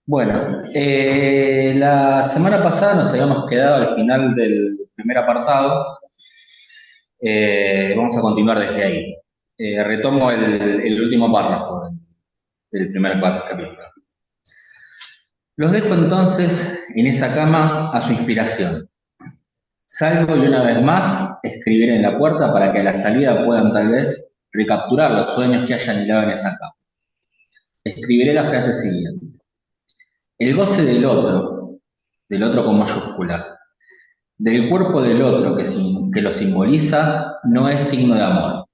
Bueno, la semana pasada nos habíamos quedado al final del primer apartado. Vamos a continuar desde ahí. Retomo el último párrafo del primer capítulo. Los dejo entonces en esa cama a su inspiración. Salgo y una vez más escribiré en la puerta para que a la salida puedan tal vez recapturar los sueños que hayan hilado en esa cama. Escribiré la frase siguiente. El goce del otro con mayúscula, del cuerpo del otro que lo simboliza, no es signo de amor.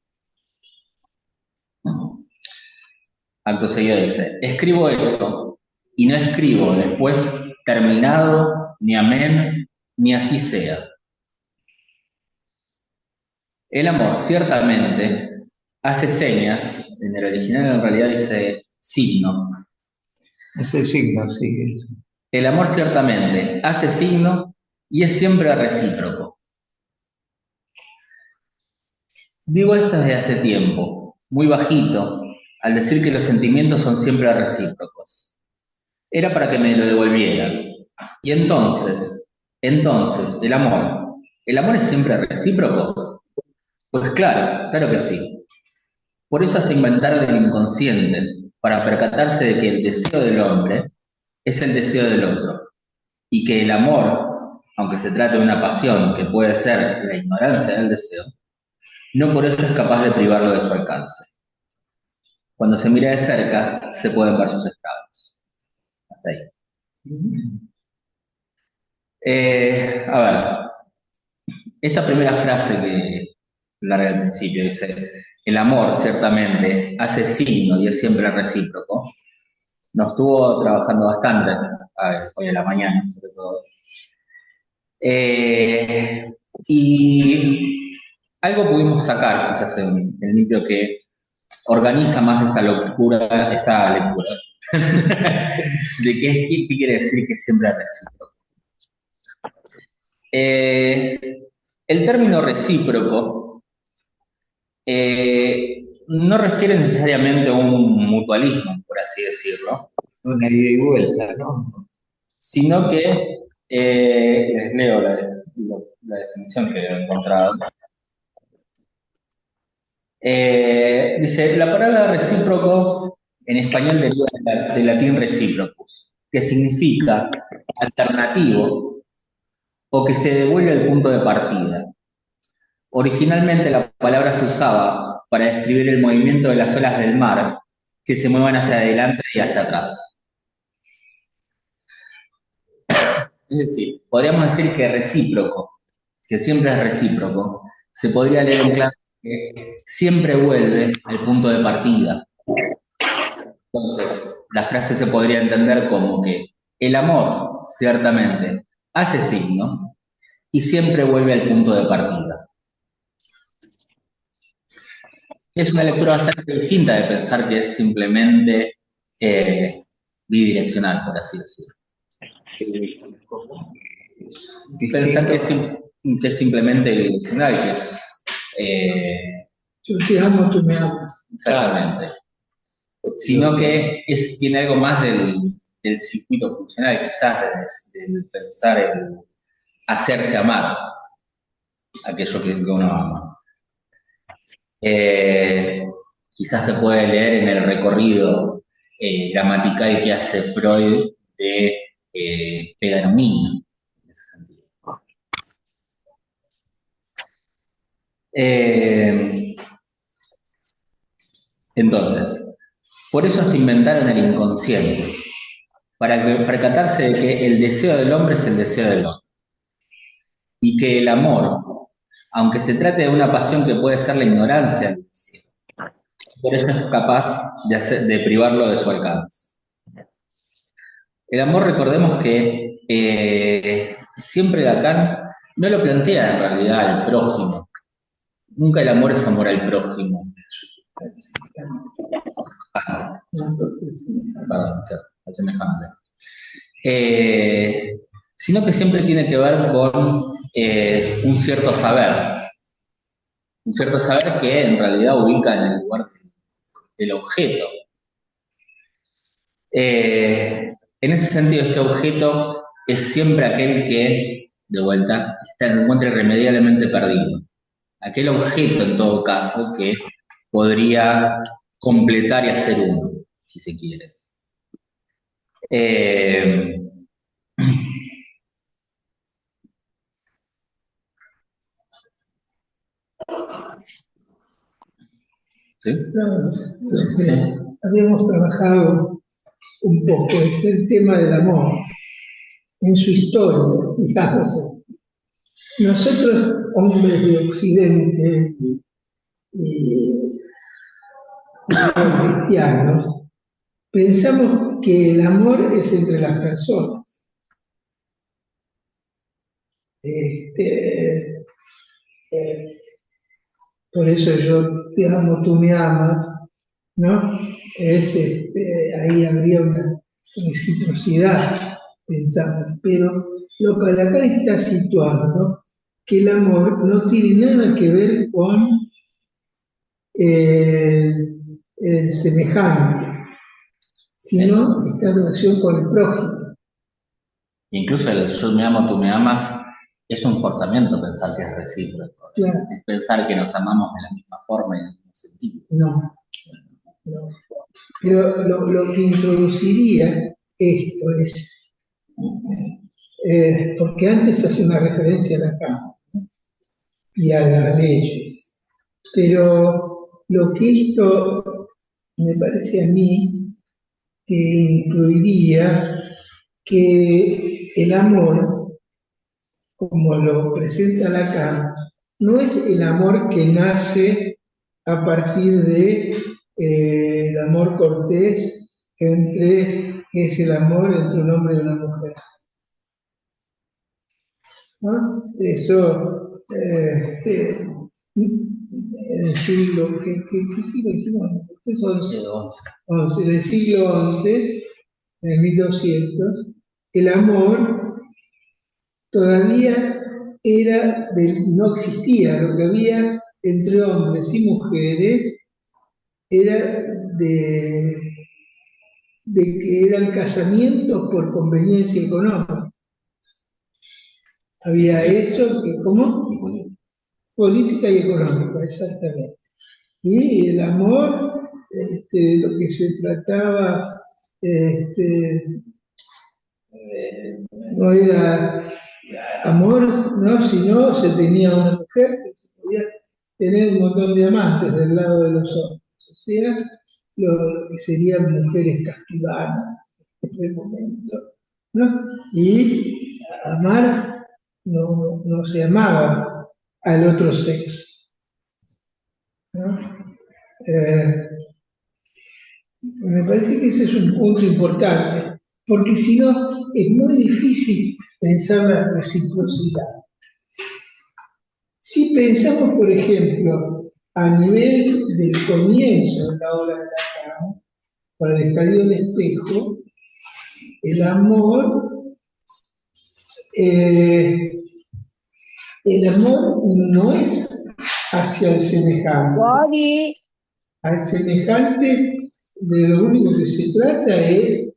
Acto seguido dice, escribo eso y no escribo después terminado, ni amén, ni así sea. El amor ciertamente hace señas, en el original en realidad dice signo. Ese signo, sí. El amor ciertamente hace signo y es siempre recíproco. Digo esto desde hace tiempo, muy bajito, al decir que los sentimientos son siempre recíprocos. Era para que me lo devolvieran. Y entonces, ¿el amor es siempre recíproco? Pues claro, claro que sí. Por eso hasta inventaron el inconsciente, para percatarse de que el deseo del hombre es el deseo del otro, y que el amor, aunque se trate de una pasión que puede ser la ignorancia del deseo, no por eso es capaz de privarlo de su alcance. Cuando se mira de cerca, se pueden ver sus estragos. Hasta ahí. A ver, esta primera frase que larga al principio dice, el amor ciertamente hace signo y es siempre recíproco, nos estuvo trabajando bastante, a ver, hoy a la mañana sobre todo. Y algo pudimos sacar, quizás en limpio, que organiza más esta lectura, de qué quiere decir que siempre es recíproco. El término recíproco no refiere necesariamente a un mutualismo, por así decirlo, Una ida y vuelta, ¿no? sino que, les leo la definición que he encontrado. Dice, la palabra recíproco en español deriva del latín reciprocus, que significa alternativo o que se devuelve al punto de partida. Originalmente la palabra se usaba para describir el movimiento de las olas del mar que se muevan hacia adelante y hacia atrás. Es decir, podríamos decir que recíproco, que siempre es recíproco, se podría leer en clave que siempre vuelve al punto de partida. Entonces, la frase se podría entender como que el amor, ciertamente, hace signo y siempre vuelve al punto de partida. Es una lectura bastante distinta de pensar que es simplemente bidireccional, por así decirlo. Pensar que es simplemente bidireccional, que es... Yo te amo, tú me amas. Exactamente. Sino que tiene algo más del circuito funcional, quizás del pensar el hacerse amar, aquello que uno ama. Quizás se puede leer en el recorrido gramatical que hace Freud de pedanomía, en ese sentido. Entonces, por eso hasta inventaron el inconsciente, para percatarse de que el deseo del hombre es el deseo del hombre. Y que el amor, aunque se trate de una pasión que puede ser la ignorancia del deseo, por eso es capaz de privarlo de su alcance. El amor, recordemos que siempre Lacan no lo plantea en realidad al prójimo. Nunca el amor es amor al prójimo. Perdón, al semejante. Sino que siempre tiene que ver con un cierto saber que en realidad ubica en el lugar del objeto. En ese sentido, este objeto es siempre aquel que, de vuelta, se encuentra irremediablemente perdido. Aquel objeto, en todo caso, que podría completar y hacer uno, si se quiere. ¿Sí? Claro, Sí. habíamos trabajado un poco, es el tema del amor, en su historia, digamos así. Nosotros, hombres de Occidente y cristianos, pensamos que el amor es entre las personas. Por eso yo te amo, tú me amas, ¿no? Ahí habría una reciprocidad, pensamos. Pero lo que acá está situando, que el amor no tiene nada que ver con el semejante, sino está en relación con el prójimo. Incluso el yo me amo, tú me amas, es un forzamiento pensar que es recíproco. Claro. Es pensar que nos amamos de la misma forma y en el mismo sentido. No. Pero lo que introduciría esto es, porque antes hace una referencia a la cama y a las leyes, pero lo que esto me parece a mí que incluiría que el amor, como lo presenta Lacan, no es el amor que nace a partir de el amor cortés que es el amor entre un hombre y una mujer. ¿No? Eso, en el siglo, ¿qué siglo dijimos? Es 11, del siglo XI, en el 1200, el amor todavía no existía, lo que había entre hombres y mujeres era de que eran casamientos por conveniencia económica. Había eso, ¿cómo? Política y económica, exactamente. Y el amor, lo que se trataba, no era amor, ¿no? Sino se tenía una mujer que se podía tener un montón de amantes del lado de los hombres. O sea, lo que serían mujeres castigadas en ese momento, ¿no? Y amar no se amaba al otro sexo, ¿no? Me parece que ese es un punto importante, porque si no, es muy difícil pensar la reciprocidad. Si pensamos, por ejemplo, a nivel del comienzo de la obra de Lacan, para el estadio del espejo, el amor no es hacia el semejante. Al semejante, de lo único que se trata es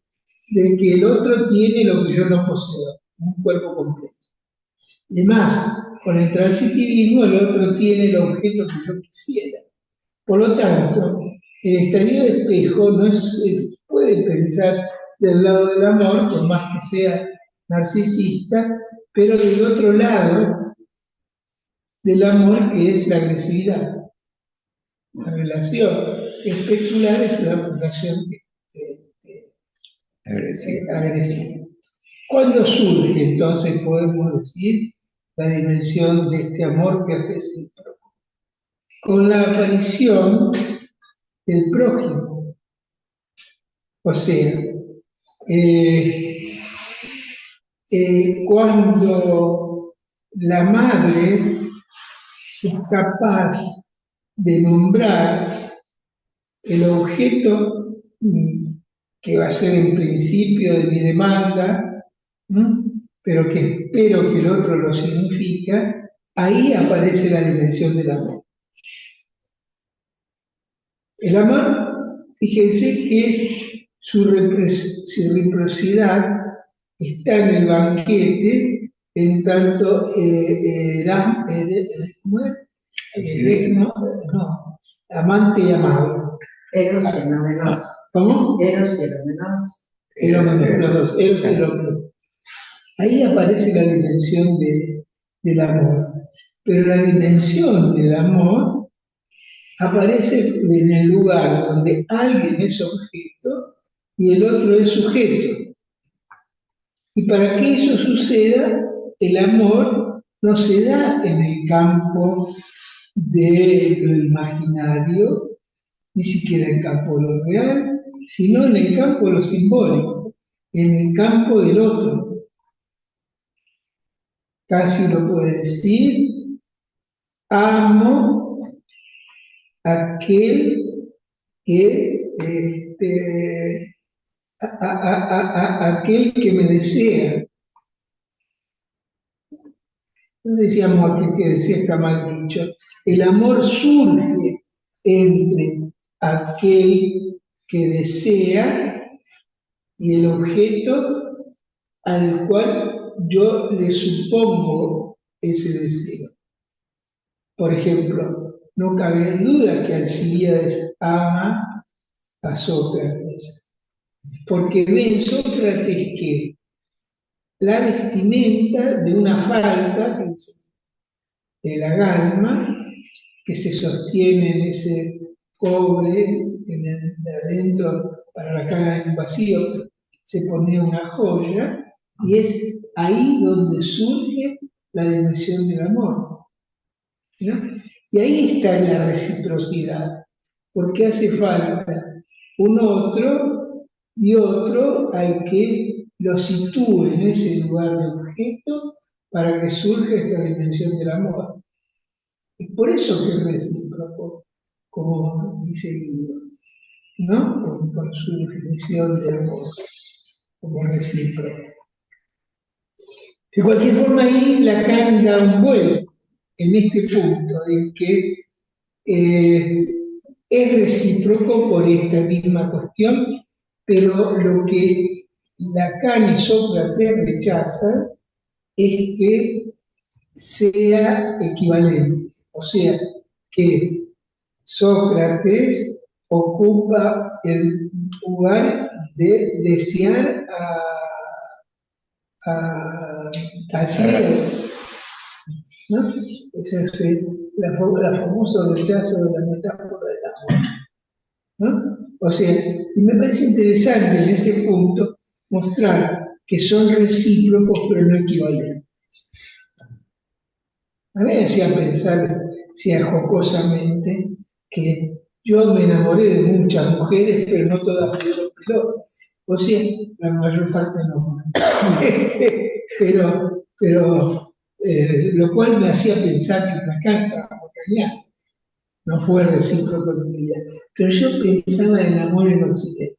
de que el otro tiene lo que yo no poseo, un cuerpo completo. Y más, con el transitivismo el otro tiene el objeto que yo quisiera. Por lo tanto, el estadio de espejo no se puede pensar del lado del amor, por más que sea narcisista, pero del otro lado del amor, que es la agresividad. La relación especular es una relación agresiva. ¿Cuándo surge entonces, podemos decir, la dimensión de este amor que es recíproco? Con la aparición del prójimo. O sea, cuando la madre es capaz de nombrar el objeto que va a ser el principio de mi demanda, pero que espero que el otro lo significa, ahí aparece la dimensión del amor. El amor Fíjense que su reciprocidad está en el banquete, en tanto amante y amado. Eros y Eros. ¿Cómo? Eros y Eros. Eros y Eros. Ahí aparece la dimensión del amor. Pero la dimensión del amor aparece en el lugar donde alguien es objeto y el otro es sujeto. Y para que eso suceda, el amor no se da en el campo de lo imaginario, ni siquiera en el campo de lo real, sino en el campo de lo simbólico, en el campo del otro. Casi lo puede decir, amo a aquel que aquel que me desea. No decíamos aquel que desea, está mal dicho. El amor surge entre aquel que desea y el objeto al cual yo le supongo ese deseo. Por ejemplo, no cabe duda que Alcibíades ama a Sócrates, porque ve en Sócrates que la vestimenta de una falda, que es el agalma, que se sostiene en ese cobre, de adentro, para la cara del vacío, se ponía una joya, y es ahí donde surge la dimensión del amor, ¿no? Y ahí está la reciprocidad, porque hace falta un otro y otro al que lo sitúe en ese lugar de objeto para que surja esta dimensión del amor. Es por eso que es recíproco, como dice Guido, ¿no? Por su definición de amor como recíproco. De cualquier forma, ahí Lacan da un vuelco en este punto, en que es recíproco por esta misma cuestión, pero lo que Lacan y Sócrates rechazan es que sea equivalente, o sea, que Sócrates ocupa el lugar de desear a Alcibíades, ¿no? Ese es la famosa rechazo de la metáfora del amor, ¿no? O sea, y me parece interesante en ese punto mostrar que son recíprocos pero no equivalentes. A mí me hacía pensar, jocosamente, que yo me enamoré de muchas mujeres, pero no todas me dieron pelota. O sea, la mayor parte no. Pero lo cual me hacía pensar que Lacan estaba cañado. No fue recíproco en mi vida. Pero yo pensaba en el amor en Occidente.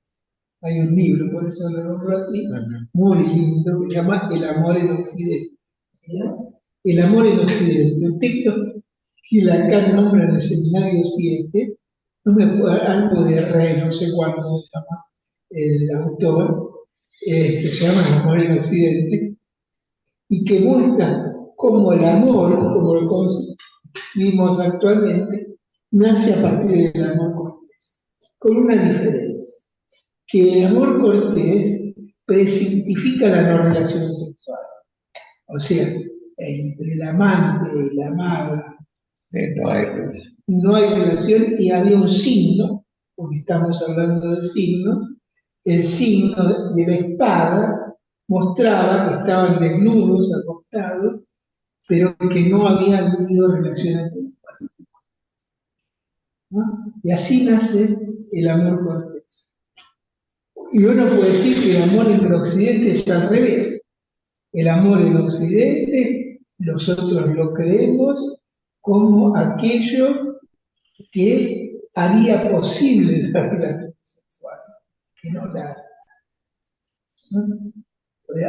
Hay un libro, por eso lo nombro así, muy lindo, que se llama El amor en Occidente. ¿No? El amor en Occidente, un texto que Lacan nombra en el seminario 7, no me acuerdo, algo de Rey, no sé cuánto se llama el autor, se llama El amor en Occidente, y que muestra cómo el amor, como lo concebimos actualmente, nace a partir del amor cortés, con una diferencia, que el amor cortés precipitifica la no relación sexual. O sea, entre el amante y la amada no hay relación, y había un signo, porque estamos hablando de signos, el signo de la espada mostraba que estaban desnudos, acostados, pero que no había habido relación entre los padres, ¿no? Y así nace el amor cortés. Y uno puede decir que el amor en el Occidente es al revés. El amor en Occidente, nosotros lo creemos como aquello que haría posible la relación sexual, que no la, ¿no?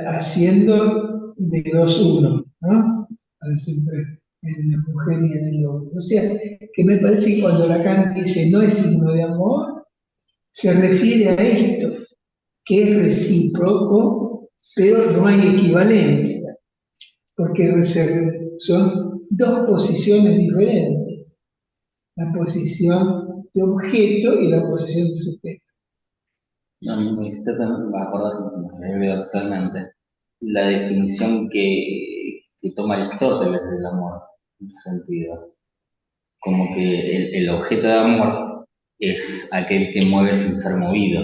Haciendo de dos uno, ¿no? Siempre en la mujer y en el hombre. O sea, que me parece que cuando Lacan dice no es signo de amor, se refiere a esto, que es recíproco, pero no hay equivalencia, porque son dos posiciones diferentes, la posición de objeto y la posición de sujeto. No, me hiciste acordar, me olvidé totalmente, la definición que toma Aristóteles del amor, en ese sentido. Como que el objeto de amor es aquel que mueve sin ser movido.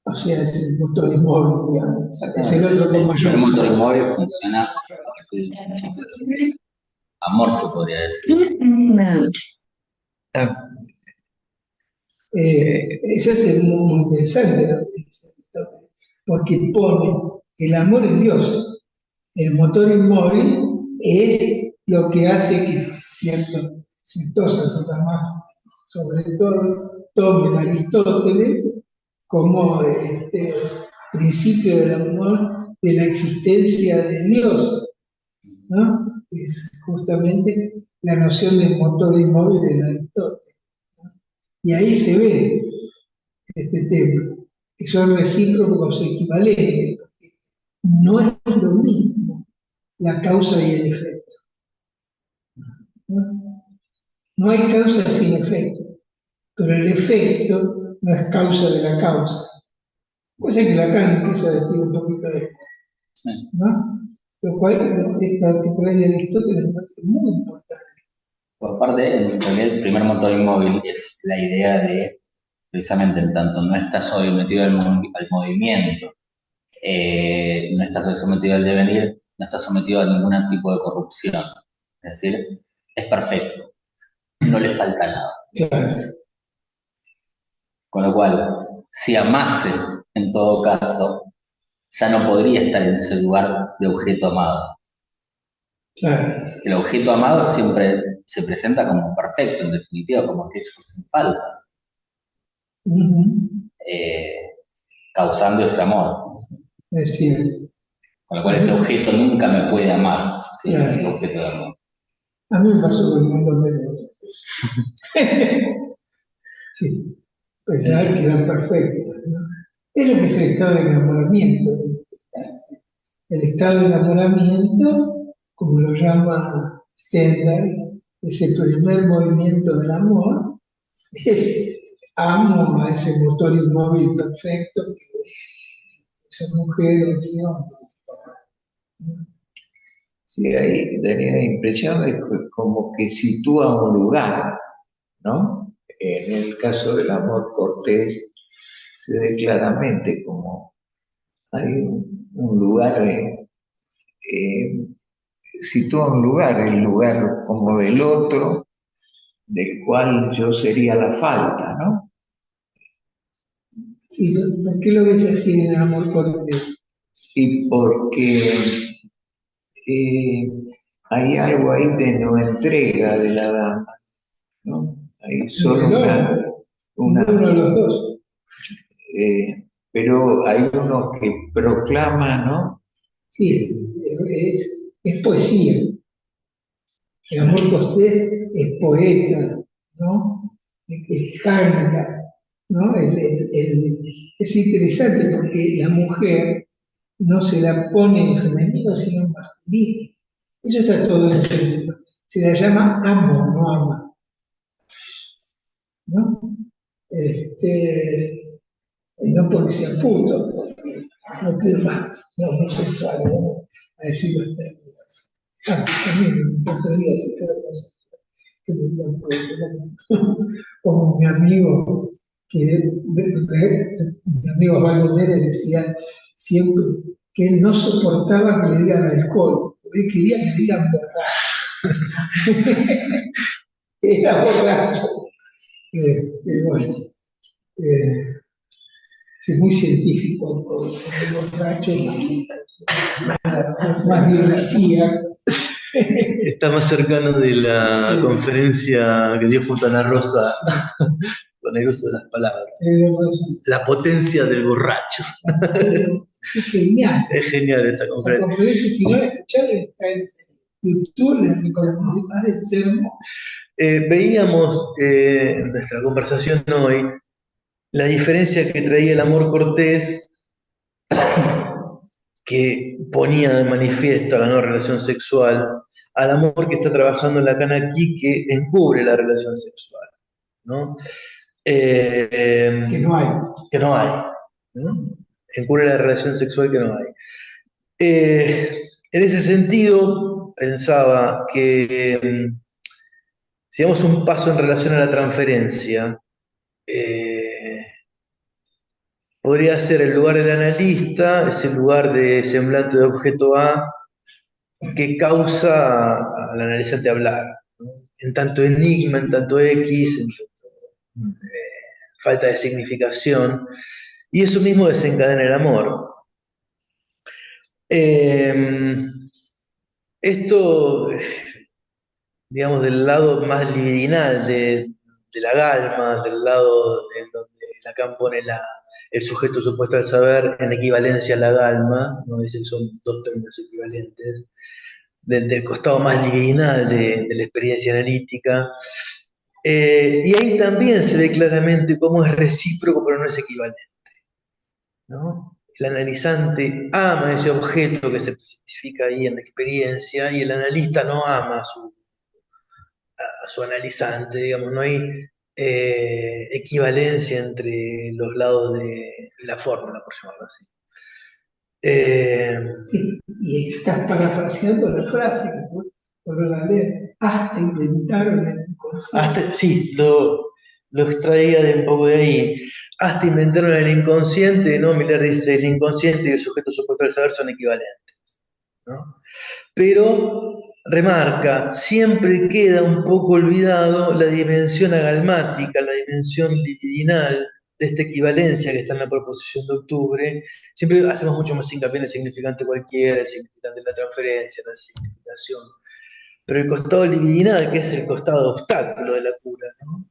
O sea, es el motor inmóvil, digamos. Es el otro como yo. El motor inmóvil funciona a partir del principio del amor, se podría decir. Eso es muy interesante lo que dice Aristóteles, porque pone el amor en Dios. El motor inmóvil es lo que hace que ciertos más, sobre todo, tomen Aristóteles como principio del amor de la existencia de Dios, ¿no? Es justamente la noción del motor inmóvil en Aristóteles, ¿no? Y ahí se ve este tema, que son recíprocos equivalentes, porque no es lo mismo la causa y el efecto. ¿No? No hay causa sin efecto, pero el efecto no es causa de la causa. Cosa que Lacan empieza a decir un poquito después, Sí. ¿no? Lo cual, esta que trae de Aristóteles me parece muy importante. Por parte, en realidad, el primer motor inmóvil es la idea de, precisamente, en tanto no está sometido al movimiento, no está sometido al devenir, no está sometido a ningún tipo de corrupción. Es decir, es perfecto, no le falta nada. Claro. Con lo cual, si amase, en todo caso, ya no podría estar en ese lugar de objeto amado. Claro. El objeto amado siempre se presenta como perfecto, en definitiva, como aquello sin falta, causando ese amor. Es cierto. Con lo cual ese objeto nunca me puede amar, si Claro. es el objeto de amor. A mí me pasó con el mundo de los sí, pensar que eran perfectos, ¿no? Es lo que es el estado de enamoramiento. El estado de enamoramiento, como lo llama Stendhal, ese primer movimiento del amor, es amo a ese motor inmóvil perfecto que es esa mujer o ese hombre. Sí, ahí tenía la impresión de como que sitúa un lugar, ¿no? En el caso del amor cortés se ve claramente como hay un lugar, sitúa un lugar, el lugar como del otro, del cual yo sería la falta, ¿no? Sí, ¿por qué lo ves así en el amor cortés? Y porque hay algo ahí de no entrega de la dama, ¿no? Hay solo uno de los dos. Pero hay uno que proclama, ¿no? Sí, es poesía. El amor cortés es poeta, ¿no? Es canta, ¿no? Es interesante porque la mujer no se la pone en femenino, sino en masculino. Eso está todo en ese libro. Se la llama amo, no ama, ¿no? No porque sea puto, porque no quiero más, no homosexual, vamos a decirlo en términos. También me encantaría si fuera cosa que me digan puto, como mi amigo, mi amigo Osvaldo Pérez decía siempre que él no soportaba que le digan alcohol, él quería que le digan borracho. Era borracho. Bueno, es muy científico con el borracho, más dionisíaco. Está más cercano de la Sí. conferencia que dio Fontana Rosa con el uso de las palabras. La potencia del borracho. Es genial. Es genial esa Esa conferencia. conferencia, si no la escucharon, está en YouTube, les recomiendo, es hermoso. Veíamos en nuestra conversación hoy la diferencia que traía el amor cortés, que ponía de manifiesto la no relación sexual, al amor que está trabajando Lacan aquí, que encubre la relación sexual, ¿no? Que no hay. Que no hay, ¿no? Encubre la relación sexual que no hay. En ese sentido, pensaba que si damos un paso en relación a la transferencia, podría ser el lugar del analista, ese lugar de semblante de objeto A que causa al analizante hablar, ¿no? En tanto enigma, en tanto X, en tanto, falta de significación, y eso mismo desencadena el amor. Esto, digamos, del lado más libidinal de la Galma, del lado en donde Lacan pone el sujeto supuesto al saber en equivalencia a la Galma, ¿no? Dice que son dos términos equivalentes, del costado más libidinal de la experiencia analítica. Y ahí también se ve claramente cómo es recíproco, pero no es equivalente, ¿no? El analizante ama ese objeto que se especifica ahí en la experiencia y el analista no ama a su analizante, digamos, no hay equivalencia entre los lados de la fórmula, por llamarlo así. Sí, y estás parafraseando la frase que por la leer. Hasta inventaron el inconsciente. Sí, lo extraía de un poco de ahí. Hasta inventaron el inconsciente, ¿no? Miller dice, el inconsciente y el sujeto supuesto al saber son equivalentes, ¿no? Pero remarca, siempre queda un poco olvidado la dimensión agalmática, la dimensión libidinal de esta equivalencia que está en la proposición de octubre. Siempre hacemos mucho más hincapié en el significante cualquiera, el significante de la transferencia, la significación. Pero el costado libidinal, que es el costado obstáculo de la cura, ¿no?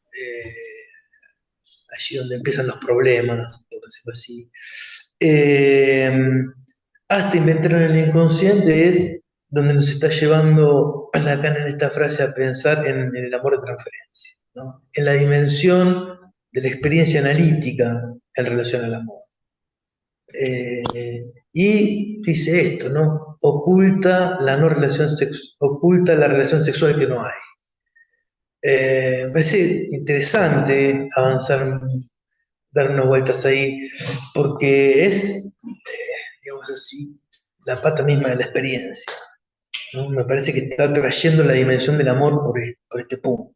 Allí donde empiezan los problemas, por decirlo así. Hasta inventaron el inconsciente es donde nos está llevando Lacan en esta frase a pensar en el amor de transferencia, ¿no? En la dimensión de la experiencia analítica en relación al amor. Y dice esto, ¿no? Oculta la relación sexual que no hay. Me parece interesante avanzar, dar unas vueltas ahí, porque es, digamos así, la pata misma de la experiencia, ¿no? Me parece que está trayendo la dimensión del amor por este punto.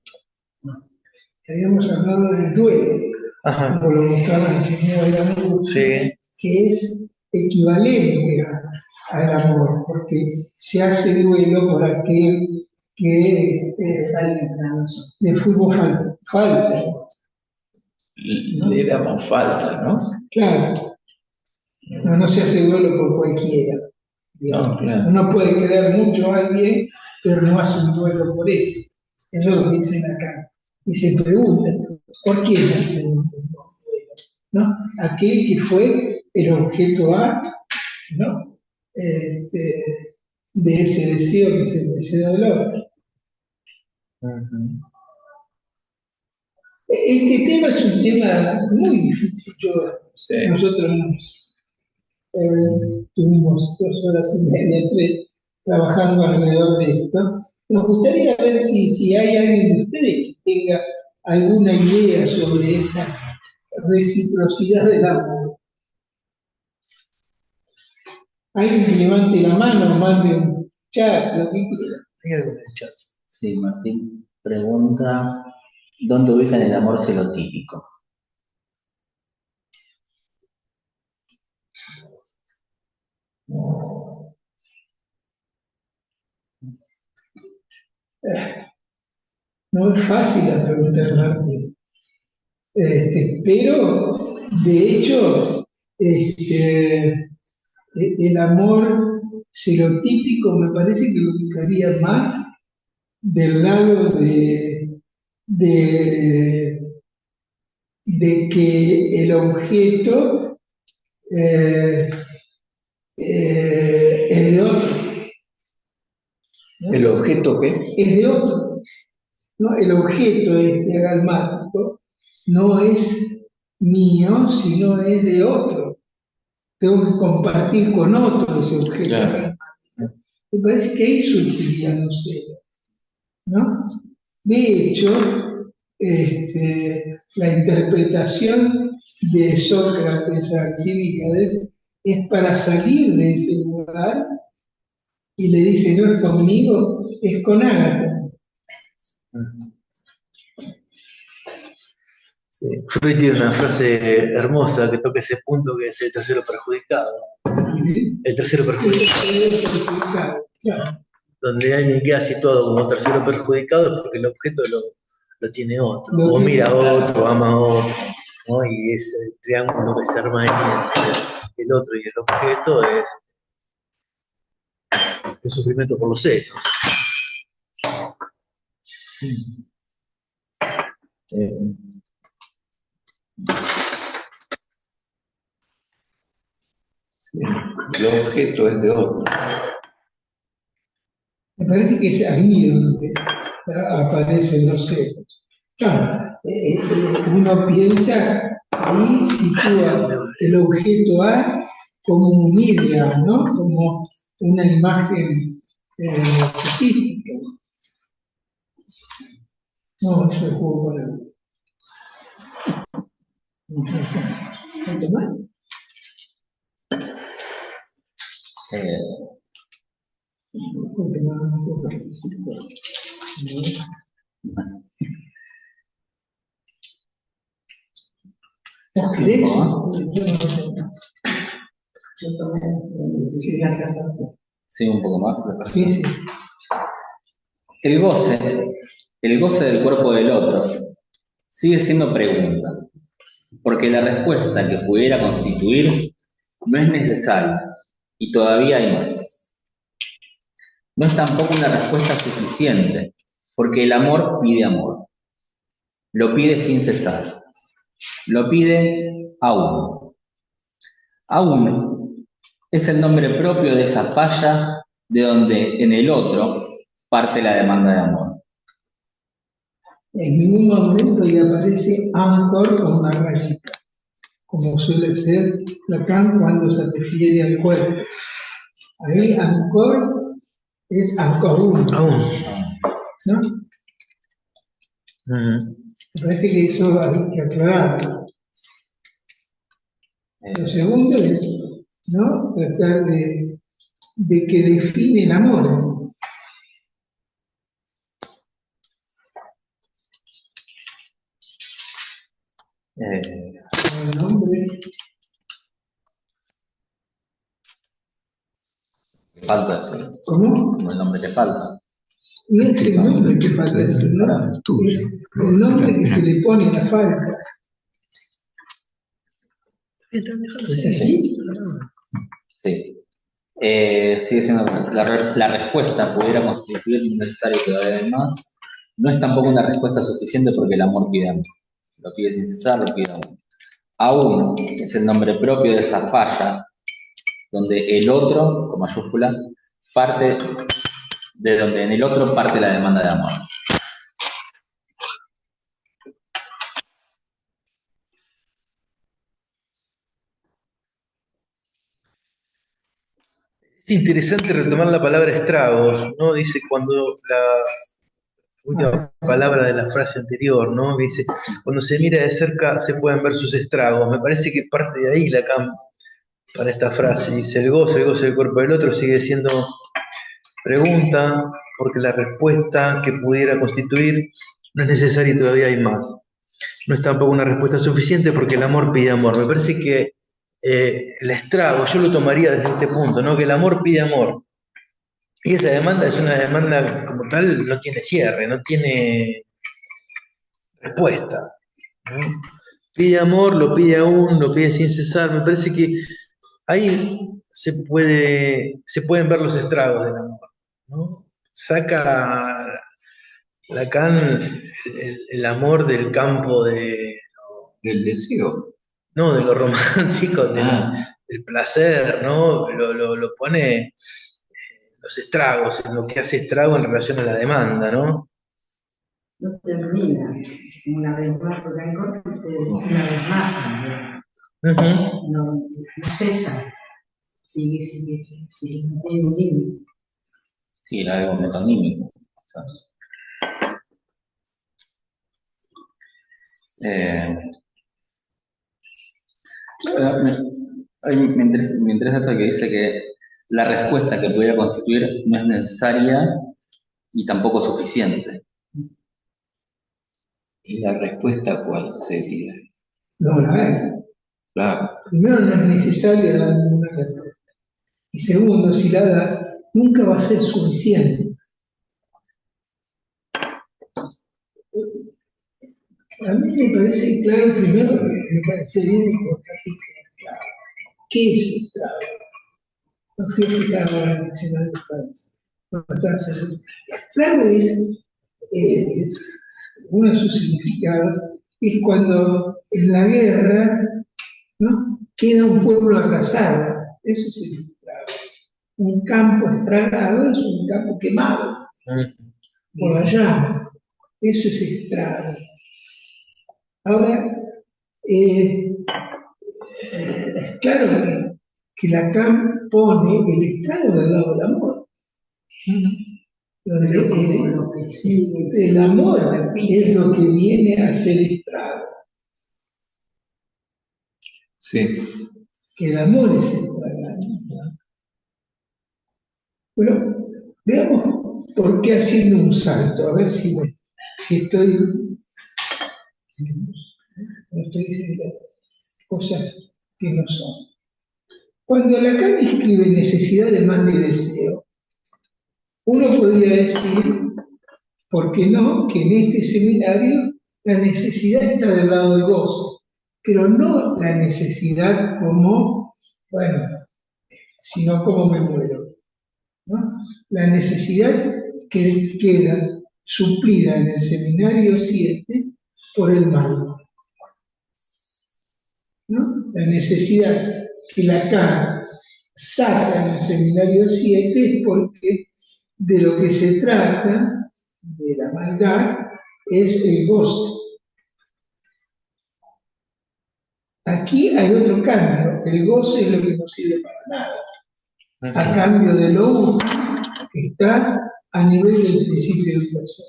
Habíamos hablado del duelo, Ajá. como lo mostraba el señor Eramu, Sí. que es equivalente al amor, porque se hace duelo por aquel que le fuimos falta. Le damos falta, ¿no? Claro. No se hace duelo por cualquiera. No, claro. Uno puede querer mucho a alguien, pero no hace un duelo por eso. Eso es lo que dicen acá. Y se preguntan, ¿por qué no hacen un duelo? ¿No? Aquel que fue el objeto A, ¿no? De ese deseo que es el deseo del otro. Este tema es un tema muy difícil. Nosotros tuvimos 2 horas y media, 3, trabajando alrededor de esto. Nos gustaría ver si hay alguien de ustedes que tenga alguna idea sobre esta reciprocidad del amor. Alguien que levante la mano, mande un chat, lo que quiera. Hay algo en el chat. Sí, Martín pregunta, ¿dónde ubican el amor celotípico? No es fácil la pregunta, Martín. Pero, de hecho, el amor celotípico me parece que lo ubicaría más del lado de que el objeto es de otro. ¿No? ¿El objeto qué? Es de otro, ¿no? El objeto agalmático no es mío, sino es de otro. Tengo que compartir con otro ese objeto. Claro. Me parece que ahí surgiría los celos, ¿no? De hecho, la interpretación de Sócrates a Alcibíades es para salir de ese lugar y le dice, no es conmigo, es con Ágata. Sí. Freud tiene una frase hermosa que toca ese punto, que es el tercero perjudicado. El tercero perjudicado. Claro. Donde alguien queda situado como tercero perjudicado es porque el objeto lo tiene otro, o mira a otro, ama a otro, ¿no? Y ese triángulo que se arma ahí entre el otro y el objeto es el sufrimiento por los celos. Sí, el objeto es de otro. Me parece que es ahí donde aparecen los celos. Claro, uno piensa, ahí sitúa el objeto A como un media, ¿no? Como una imagen narcisística. No, eso es juego para mí. ¿Cuánto más? Sí, un poco más. Sí, sí. El goce del cuerpo del otro, sigue siendo pregunta, porque la respuesta que pudiera constituir no es necesaria y todavía hay más. No es tampoco una respuesta suficiente, porque el amor pide amor. Lo pide sin cesar. Lo pide aún. Aún es el nombre propio de esa falla de donde en el otro parte la demanda de amor. En ningún momento ya aparece Ancor con una rayita, como suele ser Lacan cuando se refiere al cuerpo. Ahí Ancor es Ancor Aún. ¿no? Me parece que eso hay que aclararlo. Lo segundo es, ¿no? Tratar de que define el amor. El nombre. Falta. ¿Cómo? Como el nombre que falta. No es el nombre que falta, es el nombre que se le pone a la falta. ¿Es así? Sí. Sigue siendo la respuesta pudiera constituir un necesario que todavía hay más. No es tampoco una respuesta suficiente porque el amor pide amor. Lo pide sin cesar, lo pide amor. Aún es el nombre propio de esa falla donde el otro, con mayúscula, parte de donde en el otro parte la demanda de amor. Es interesante retomar la palabra estragos, ¿no? Dice cuando la última palabra de la frase anterior, ¿no? Dice, cuando se mira de cerca se pueden ver sus estragos. Me parece que parte de ahí Lacan para esta frase. Dice, el goce del cuerpo del otro sigue siendo pregunta, porque la respuesta que pudiera constituir no es necesaria y todavía hay más. No es tampoco una respuesta suficiente porque el amor pide amor. Me parece que el estrago, yo lo tomaría desde este punto, ¿no? Que el amor pide amor. Y esa demanda es una demanda como tal, no tiene cierre, no tiene respuesta, ¿no? Pide amor, lo pide aún, lo pide sin cesar. Me parece que ahí se pueden ver los estragos del amor, ¿no? Saca Lacan el amor del campo Del deseo. no, de lo romántico, del placer, ¿no? Lo pone los estragos, en lo que hace estrago en relación a la demanda, ¿no? No termina una vez más, porque hay cosas que una vez más. no cesa. Sigue, no tiene un límite. Sí, era algo metonímico. ¿Sabes? Claro, me interesa esto que dice que la respuesta que pudiera constituir no es necesaria y tampoco suficiente. ¿Y la respuesta cuál sería? No la hay. Claro. Primero, no es necesaria dar ninguna respuesta. Y segundo, si la das, nunca va a ser suficiente. A mí me parece claro, primero, me parece bien importante que claro, ¿qué es estrado? No fui a fijar ahora el diccionario de Francia. No estaba seguro. Estrado es uno de sus significados, es cuando en la guerra, ¿no?, queda un pueblo arrasado. Eso es el estrado. Un campo estragado es un campo quemado por las llamas. Eso es estrado. Ahora, claro que Lacan pone el estrado del lado del amor. Donde el amor es lo que viene a ser estrado. Sí. Que el amor es estragante. Bueno, veamos por qué haciendo un salto, a ver si estoy, no estoy diciendo cosas que no son. Cuando Lacan escribe necesidad, demanda y deseo, uno podría decir, ¿por qué no?, que en este seminario la necesidad está del lado del goce, pero no la necesidad como, bueno, sino como me muero, ¿no? La necesidad que queda suplida en el seminario 7 por el mal, ¿no? La necesidad que Lacan saca en el seminario 7 es porque de lo que se trata, de la maldad, es el goce. Aquí hay otro cambio, el goce es lo que no sirve para nada, a cambio de lo útil que está a nivel del principio del placer.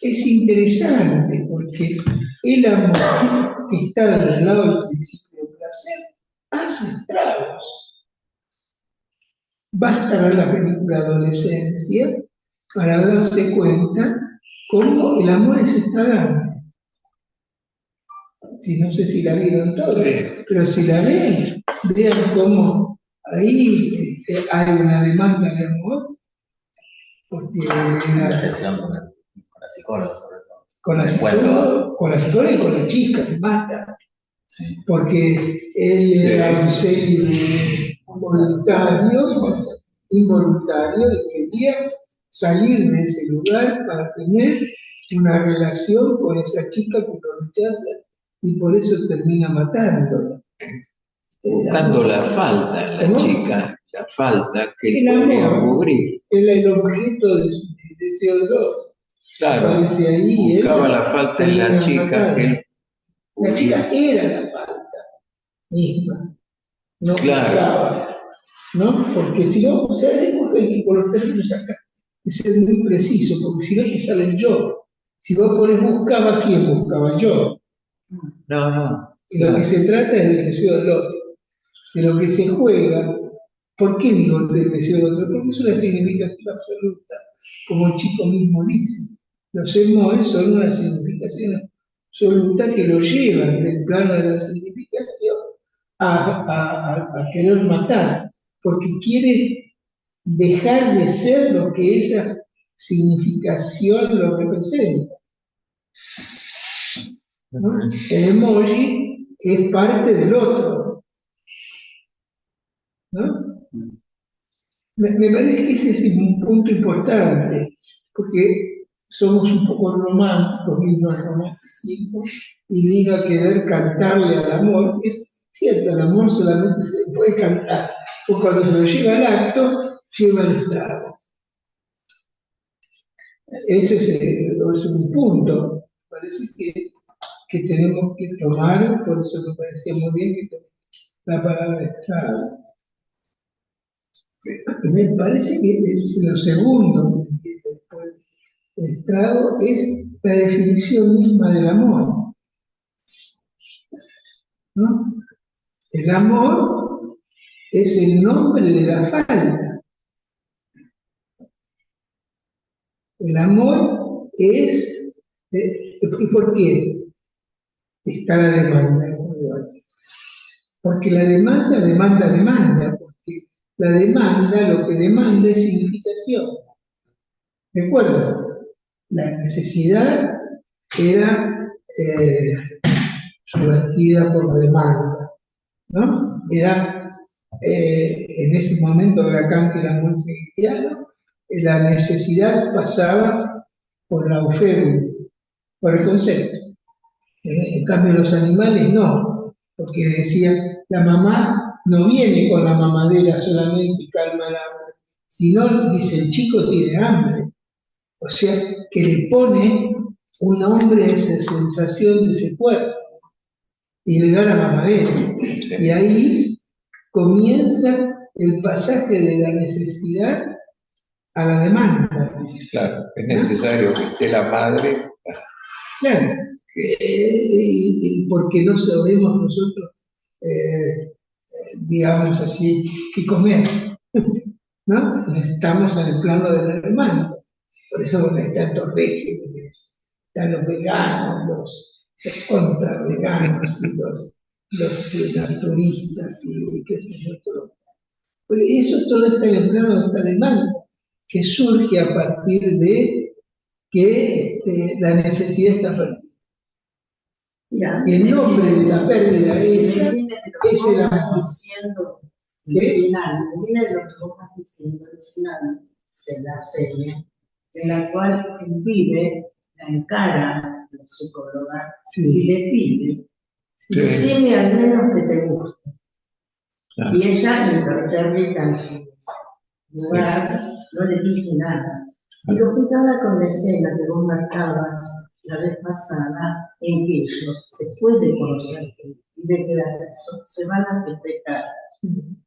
Es interesante porque el amor que está del lado del principio del placer hace estragos. Basta ver la película Adolescencia para darse cuenta cómo el amor es estragante. Sí, no sé si la vieron todos, pero si la ven, vean cómo ahí hay una demanda de amor, porque Una sesión con la psicóloga, sobre todo. Con la psicóloga y con la chica que mata. Sí. Porque él era un célibe involuntario, y quería salir de ese lugar para tener una relación con esa chica que lo rechaza y por eso termina matándola. Buscando la falta en la chica, la falta que él podría cubrir. Era el objeto de su deseo de otro. Claro, ahí, buscaba la falta en la chica que él... La chica era la falta misma, no buscaba, ¿no? Porque si no, o sea, hay que por los términos acá, hay que ser muy preciso, porque si no te sale el yo. Si vos pones buscaba, ¿quién buscaba? Yo. No. Y lo que se trata es del deseo del otro, de lo que se juega. ¿Por qué digo del deseo del otro? Porque es una significación absoluta, como el chico mismo dice. Los emojis son una significación absoluta que lo llevan del plano de la significación a querer matar, porque quiere dejar de ser lo que esa significación lo representa. ¿No? El emoji es parte del otro, ¿no? Me parece que ese es un punto importante, porque somos un poco románticos, mismo el romanticismo, y diga querer cantarle al amor. Es cierto, el amor solamente se le puede cantar, porque cuando se lo lleva al acto, lleva el estrago. Ese es un punto. Parece que que tenemos que tomar, por eso me parecía muy bien que tomé la palabra estrago. Y me parece que lo segundo que después de estrago es la definición misma del amor, ¿no? El amor es el nombre de la falta. El amor es... ¿Y por qué está la demanda? Porque la demanda, porque la demanda lo que demanda es significación. Recuerda, la necesidad era subvertida por la demanda, ¿no? Era, en ese momento Lacan, que era muy hegeliano, la necesidad pasaba por la oferta, por el concepto. En cambio, los animales no, porque decía, la mamá no viene con la mamadera solamente y calma el hambre, sino, dice, el chico tiene hambre. O sea, que le pone un nombre a esa sensación de ese cuerpo y le da la mamadera. Y ahí comienza el pasaje de la necesidad a la demanda. Claro, es necesario que esté la madre. Claro, y porque no sabemos nosotros, digamos así, qué comer, ¿no? Estamos en el plano de la demanda. Por eso hay tantos regímenes, están los veganos, los contra-veganos y los naturistas y qué sé yo, todo. Pues eso todo está en el plano de esta demanda, que surge a partir de que la necesidad está perdida. Y el nombre de la pérdida es el amor. ¿Qué? Viene de lo que vos estás diciendo al final de la serie, en la cual el pibe la encara a la psicóloga y le pide, decime al menos que te guste. Y ella, impertérrita en su lugar, no le dice nada. Y lo juntaba con la escena que vos marcabas la vez pasada, en que ellos, después de conocerte y de quedar eso, se van a festejar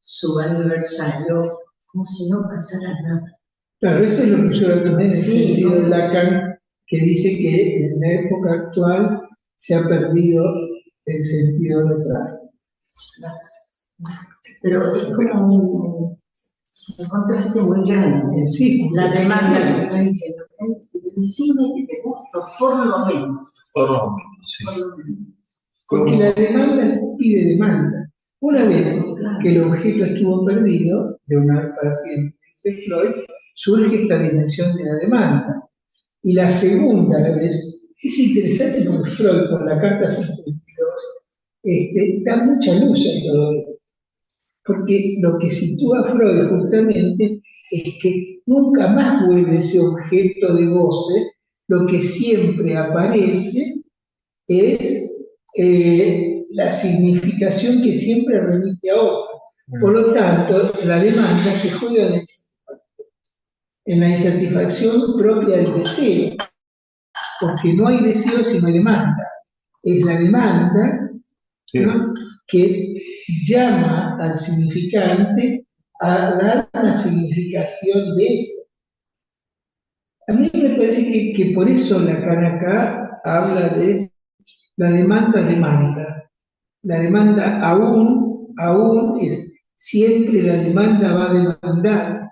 su aniversario como si no pasara nada. Claro, eso es lo que yo también en el sentido de Lacan, que dice que en la época actual se ha perdido el sentido de traje. Pero es como un contraste muy grande. Sí, la demanda que está diciendo, decime que te gusta, por lo menos. Por lo menos, sí. Por lo menos. Porque la demanda pide demanda. Una vez que el objeto estuvo perdido, de una vez para siempre, dice Freud, surge esta dimensión de la demanda. Y la segunda vez, es interesante porque Freud, por la carta 52, da mucha luz a todo esto. Porque lo que sitúa Freud justamente es que nunca más vuelve ese objeto de goce, lo que siempre aparece es la significación que siempre remite a otra. Por lo tanto, la demanda se juega en la insatisfacción propia del deseo, porque no hay deseo si no hay demanda. Es la demanda, ¿no?, que llama al significante a dar una significación de eso. A mí me parece que por eso Lacan acá habla de la demanda. La demanda aún es, siempre la demanda va a demandar,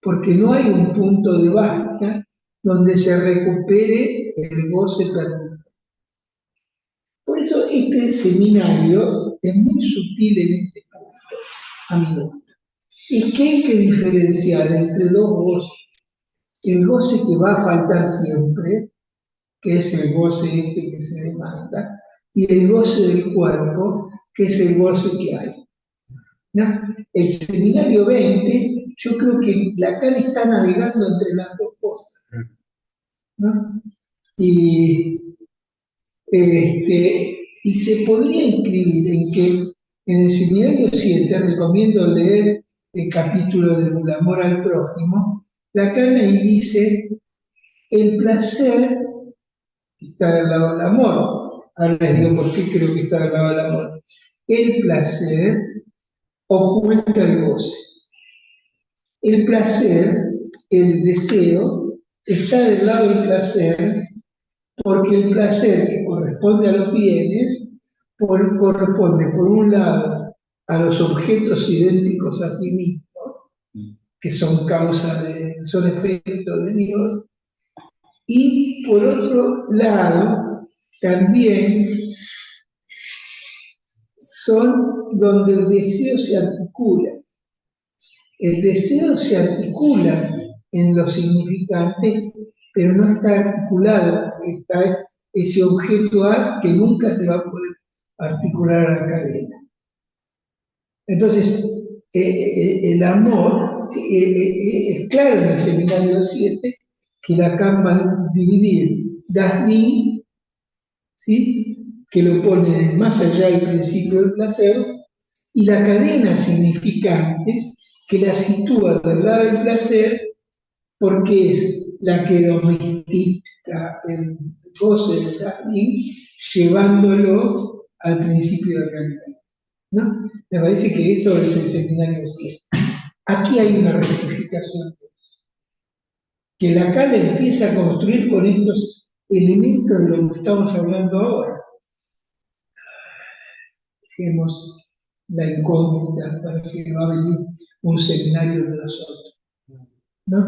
porque no hay un punto de basta donde se recupere el goce perdido. Por eso este seminario es muy sutil en este punto, amigo. Es que hay que diferenciar entre dos goces. El goce que va a faltar siempre, que es el goce que se demanda, y el goce del cuerpo, que es el goce que hay. ¿No? El seminario 20, yo creo que Lacan está navegando entre las dos cosas, ¿no? Y se podría inscribir en que en el seminario 7 recomiendo leer el capítulo del amor al prójimo. Lacan ahí dice, el placer está al lado del amor, Ahora les digo por qué creo que está al lado del amor. El placer oculta el goce. El placer, el deseo, está del lado del placer porque el placer que corresponde a los bienes corresponde, por un lado, a los objetos idénticos a sí mismos, que son son efectos de Dios, y por otro lado, también son donde el deseo se articula. El deseo se articula en los significantes, pero no está articulado, está ese objeto A que nunca se va a poder articular a la cadena. Entonces, el amor, es claro en el seminario 7 que Lacan va a dividir Das Ding, ¿sí?, que lo pone más allá del principio del placer, y la cadena significante que la sitúa del lado del placer porque es la que domestica el goce del Das Ding, llevándolo al principio de realidad, ¿no? Me parece que esto es el seminario 7. Aquí hay una rectificación, que Lacan empieza a construir con estos elementos de lo que estamos hablando ahora. Dejemos la incógnita para que va a venir un seminario de nosotros, ¿no?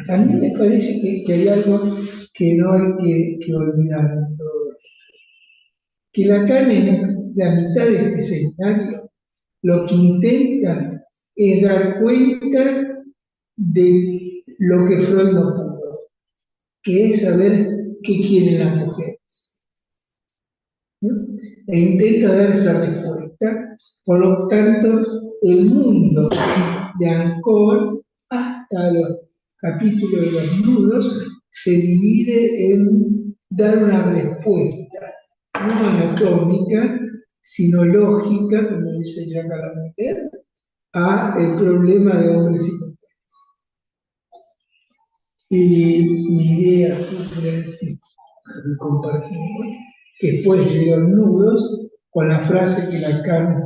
A mí me parece que hay algo que no hay que olvidar en todo esto. Que Lacan en la mitad de este seminario lo que intenta es dar cuenta de lo que Freud no pudo, que es saber qué quieren las mujeres, ¿no? E intenta dar esa respuesta. Por lo tanto, el mundo de Ancón, hasta los capítulos de los nudos, se divide en dar una respuesta no anatómica, sino lógica, como dice Jacques Alain, a el problema de hombres y mujeres. Y mi idea, podría decir, que compartimos, que después de los nudos, con la frase que Lacan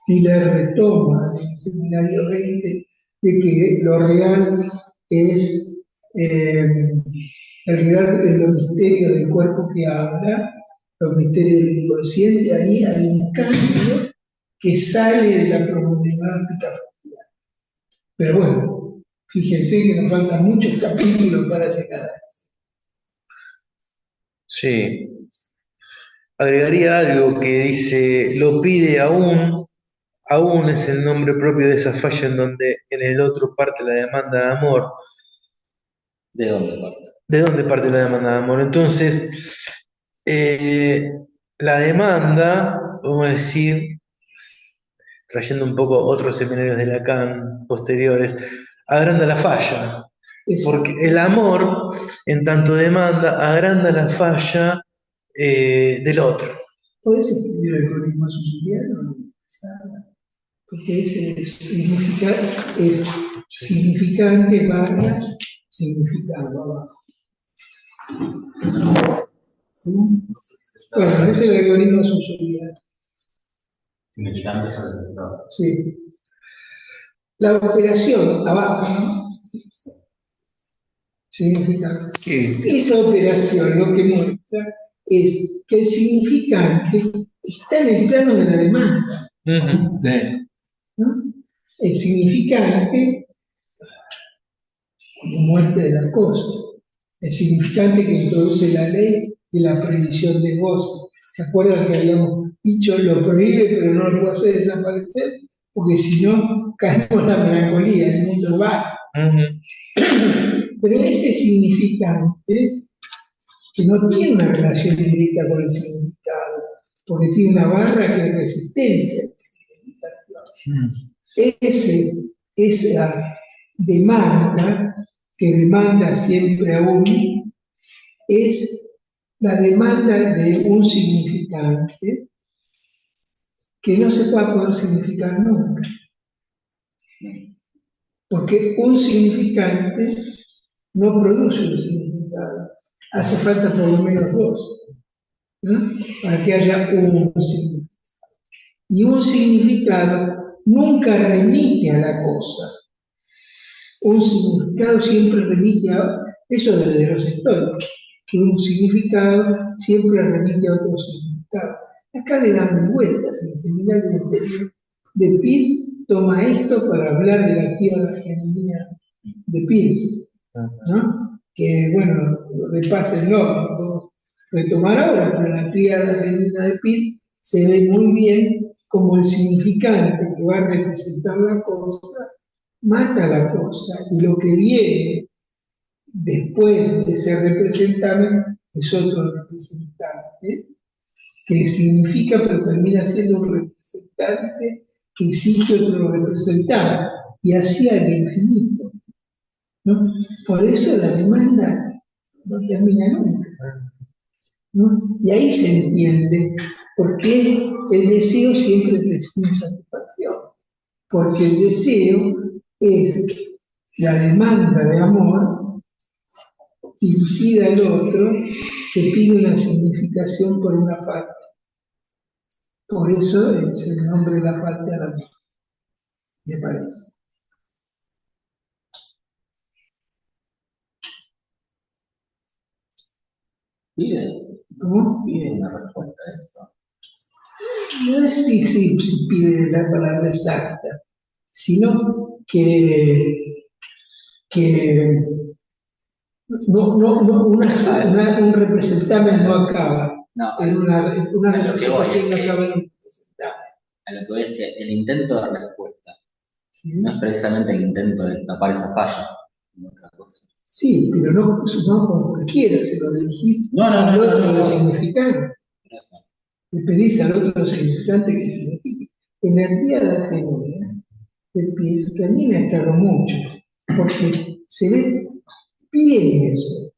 retoma en el seminario 20, de que lo real es los misterios del cuerpo que habla, los misterios del inconsciente. Ahí hay un cambio que sale de la problemática familiar. Pero bueno, fíjense que nos faltan muchos capítulos para llegar a eso. Sí. Agregaría algo que dice, lo pide aún es el nombre propio de esa falla en donde en el otro parte la demanda de amor. ¿De dónde parte? ¿De dónde parte la demanda de amor? Entonces, la demanda, vamos a decir, trayendo un poco otros seminarios de Lacan posteriores, agranda la falla. Porque el amor, en tanto demanda, agranda la falla del otro. ¿Puedes escribir el algoritmo siciliano? Porque es significante barra significado abajo. ¿Sí? Bueno, es el algoritmo siciliano. Significante significado. Sí. La operación abajo, ¿no? Significado. Esa operación lo que muestra es que el significante está en el plano de la demanda. ¿No? El significante, como muerte de la cosa, el significante que introduce la ley de la previsión de goce. ¿Se acuerdan que habíamos dicho lo prohíbe pero no lo puede hacer desaparecer? Porque si no, caemos en la melancolía, el mundo va. Pero ese significante, que no tiene una relación directa con el significado, porque tiene una barra que es resistencia a la significación. Esa demanda, que demanda siempre a uno, es la demanda de un significante que no se va a poder significar nunca. Porque un significante no produce un significado. Hace falta por lo menos dos, ¿no? Para que haya un significado. Y un significado nunca remite a la cosa. Un significado siempre remite a... Eso desde los estoicos, que un significado siempre remite a otro significado. Acá le dan mil vueltas. El seminario anterior de Peirce toma esto para hablar de la tríada genuina de Peirce, ¿no? Que, bueno, repásenlo, no puedo retomar ahora, pero la tríada genuina de Peirce se ve muy bien como el significante que va a representar la cosa mata la cosa, y lo que viene después de ser representable es otro representante, que significa pero termina siendo un representante que exige otro representante, y así al infinito, ¿no? Por eso la demanda no termina nunca, ¿no? Y ahí se entiende por qué el deseo siempre es una satisfacción, porque el deseo es la demanda de amor dirigida al otro que pide una significación por una falta. Por eso es el nombre de la falta del amor, me parece. ¿Cómo? Pide una respuesta a eso. No es si pide la palabra exacta, sino que un representante no acaba. No, en una representación no acaba en un representante. A lo que voy es que el intento de respuesta ¿Sí? no es precisamente el intento de tapar esa falla, no otra cosa. Sí, pero no como que quieras, se lo dirigís al otro significante. Le pedís al otro significante que signifique. En la tríada genuina, el pienso que a mí me aclaró mucho, porque se ve bien eso,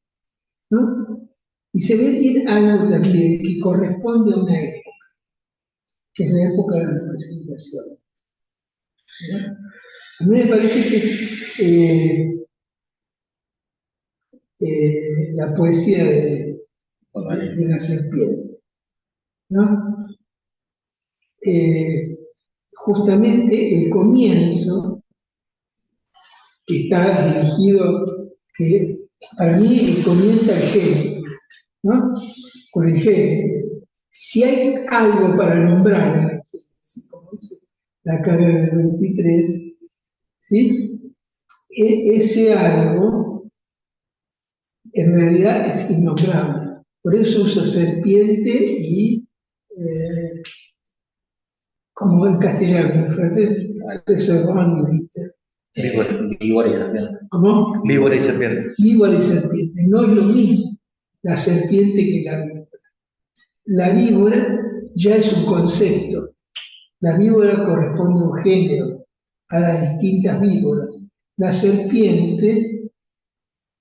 ¿no? Y se ve bien algo también que corresponde a una época, que es la época de la representación, ¿no? A mí me parece que la poesía de la serpiente, ¿no? Justamente el comienzo, que está dirigido, que para mí comienza el Génesis, ¿no? Con el Génesis. Si hay algo para nombrar en el Génesis, como dice la carga del 23, ¿sí? Ese algo en realidad es innombrable. Por eso usa serpiente y, como en castellano, en francés, víbora y serpiente. ¿Cómo? Víbora y serpiente. Víbora y serpiente. No es lo mismo la serpiente que la víbora. La víbora ya es un concepto. La víbora corresponde a un género, a las distintas víboras. La serpiente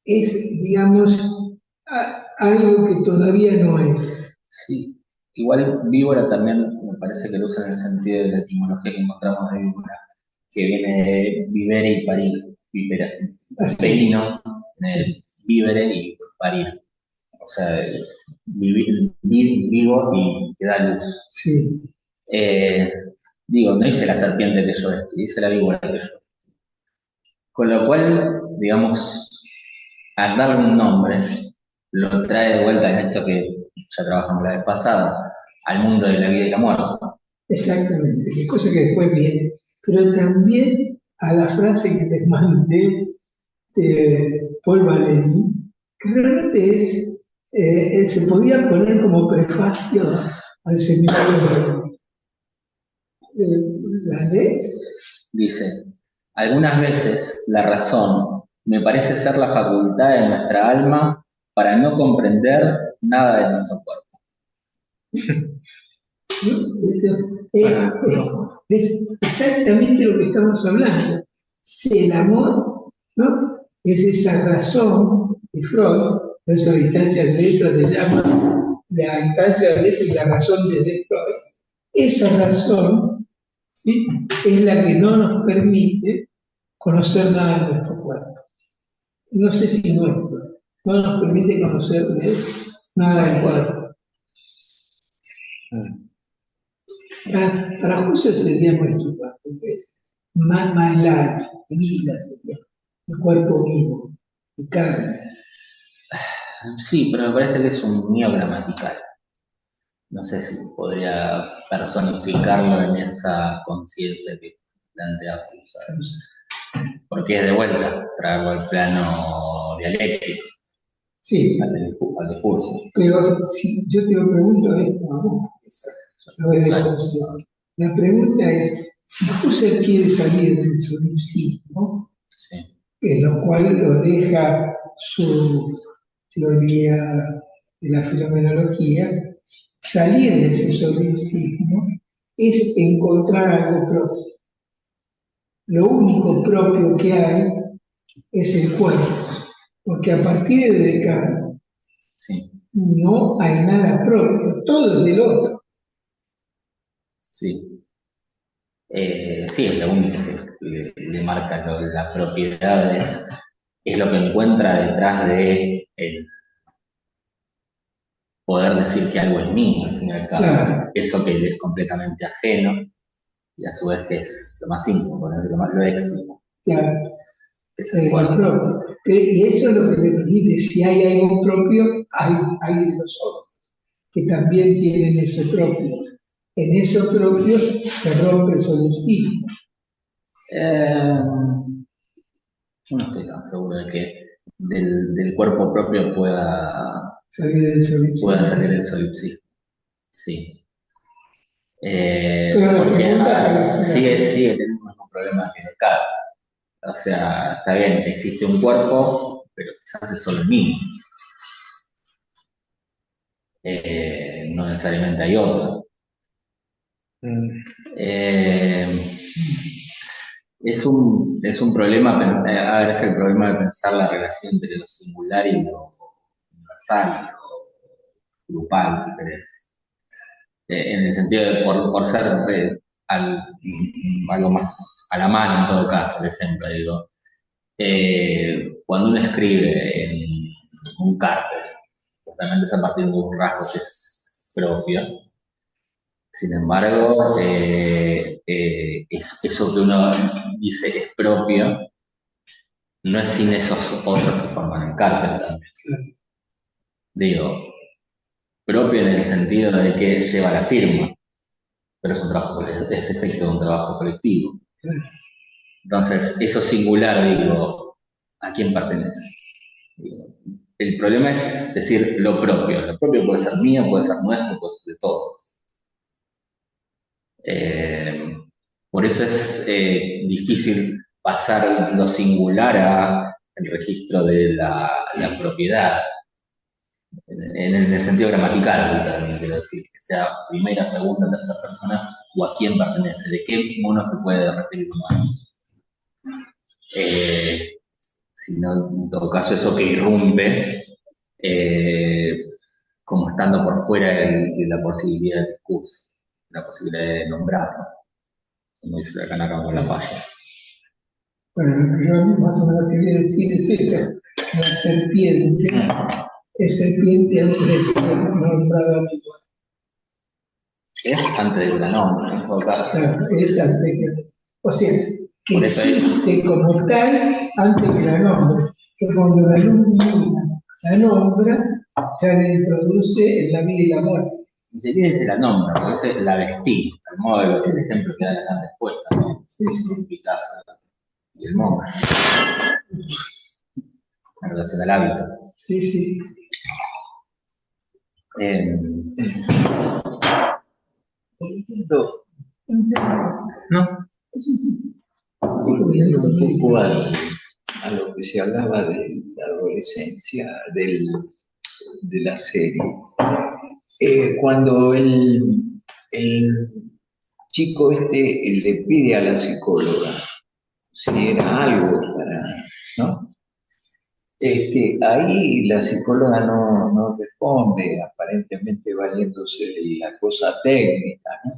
es, digamos, algo que todavía no es. Sí, igual víbora también me parece que lo usa en el sentido de la etimología que encontramos de víbora, que viene de vivere y parir, vivera, felino, vivere y parir. O sea, vivo y que da luz. Sí. Digo, no dice la serpiente que yo estoy, dice la víbora que yo estoy. Con lo cual, digamos, al darle un nombre, lo trae de vuelta en esto que ya trabajamos la vez pasada, al mundo de la vida y la muerte. Exactamente, que cosa que después viene. Pero también a la frase que les mandé de Paul Valéry, que realmente se podía poner como prefacio al seminario de ¿la lees? Dice, algunas veces la razón me parece ser la facultad de nuestra alma para no comprender nada de nuestro cuerpo. Es exactamente lo que estamos hablando. Si el amor, ¿no? Es esa razón de Freud, por eso la instancia de letra se llama la instancia de letra y la razón de Freud. Esa razón, ¿sí?, es la que no nos permite conocer nada de nuestro cuerpo. no sé si nuestro, no nos permite conocer nada del cuerpo. Para Husserl sería nuestro cuerpo, que es malati, vida sería, el cuerpo vivo, de carne. Sí, pero me parece que es un mío gramatical. No sé si podría personificarlo en esa conciencia que plantea Husserl. Porque es de vuelta, traerlo al plano dialéctico, Sí, al discurso. Pero si yo te lo pregunto esto a vos, sabes de Claro. Husserl. La pregunta es, si Husserl quiere salir del solipsismo, Sí. en lo cual lo deja su teoría de la fenomenología, salir de ese solipsismo es encontrar algo propio. Lo único propio que hay es el cuerpo, porque a partir de Descartes Sí. no hay nada propio, todo es del otro. Sí. Sí, es lo único que le marca las propiedades, es lo que encuentra detrás de el poder decir que algo es mío, al fin y al cabo. Claro. Eso que le es completamente ajeno y a su vez que es lo más íntimo, lo extremo. Claro. Es el cuerpo. Propio. Y eso es lo que le permite, si hay algo propio, hay de los otros, que también tienen eso propio. En eso propio se rompe el solipsismo. Yo no estoy tan seguro de que del cuerpo propio pueda salir del solipsismo. Sí. Pero porque sigue teniendo el mismo problema que Descartes. O sea, está bien, existe un cuerpo, pero quizás es solo el mismo. No necesariamente hay otro. Es un problema, a ver, es el problema de pensar la relación entre lo singular y lo universal, lo grupal, si querés. En el sentido de por ser algo más a la mano en todo caso, por ejemplo, digo. Cuando uno escribe en un cartel, justamente es a partir de un rasgo que es propio. Sin embargo, eso que uno dice es propio, no es sin esos otros que forman el cartel también. Digo, propio en el sentido de que lleva la firma, pero es efecto de un trabajo colectivo. Entonces, eso singular, digo, ¿a quién pertenece? Digo, el problema es decir lo propio. Lo propio puede ser mío, puede ser nuestro, puede ser de todos. Por eso es difícil pasar lo singular al registro de la propiedad, en el sentido gramatical, también quiero decir, que sea primera, segunda, tercera persona, o a quién pertenece, de qué mono se puede referir uno a eso. Sino en todo caso eso que irrumpe, como estando por fuera de la posibilidad del discurso, la posibilidad de nombrarlo, como dice acá con la falla. Bueno, lo que yo más o menos quería decir es eso, la serpiente es serpiente antes de ser nombrada igual. Es antes de la nombra, en todo caso. Claro, es antes de o sea, que existe como tal antes que la nombre, que cuando la luz divina la nombra, ya le introduce en la vida y la muerte. Ni siquiera dice la nombra, porque es la vestí, el modo de los ejemplos que dan la respuesta, ¿no? Sí, sí. Picasso y el monje. En relación al hábito. Sí, sí. ¿No? Volviendo un poco a lo que se hablaba de la adolescencia, de la serie. Cuando el chico le pide a la psicóloga si era algo para, ¿no? Ahí la psicóloga no responde, aparentemente valiéndose de la cosa técnica, ¿no?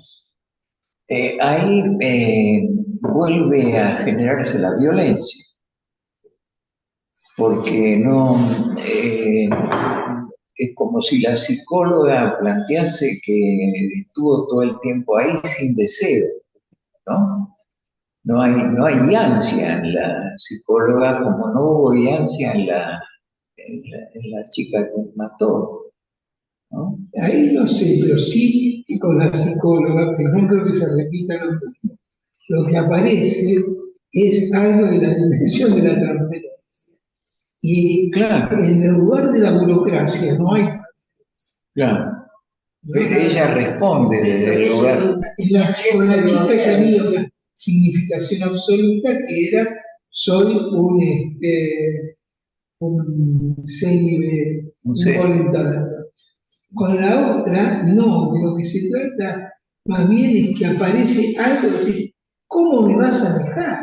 Ahí vuelve a generarse la violencia. porque no, es como si la psicóloga plantease que estuvo todo el tiempo ahí sin deseo, ¿no? No hay ansia en la psicóloga, como no hubo ansia en la chica que mató, ¿no? Ahí no sé, pero sí que con la psicóloga, que no creo que se repita lo mismo, lo que aparece es algo de la dimensión de la transferencia. Y claro, en el lugar de la burocracia no hay. claro. Pero ella responde desde el lugar. Con la chica ya había una significación absoluta que era: soy un célibe involuntario. Con la otra, no, de lo que se trata más bien es que aparece algo, de decir, ¿cómo me vas a dejar?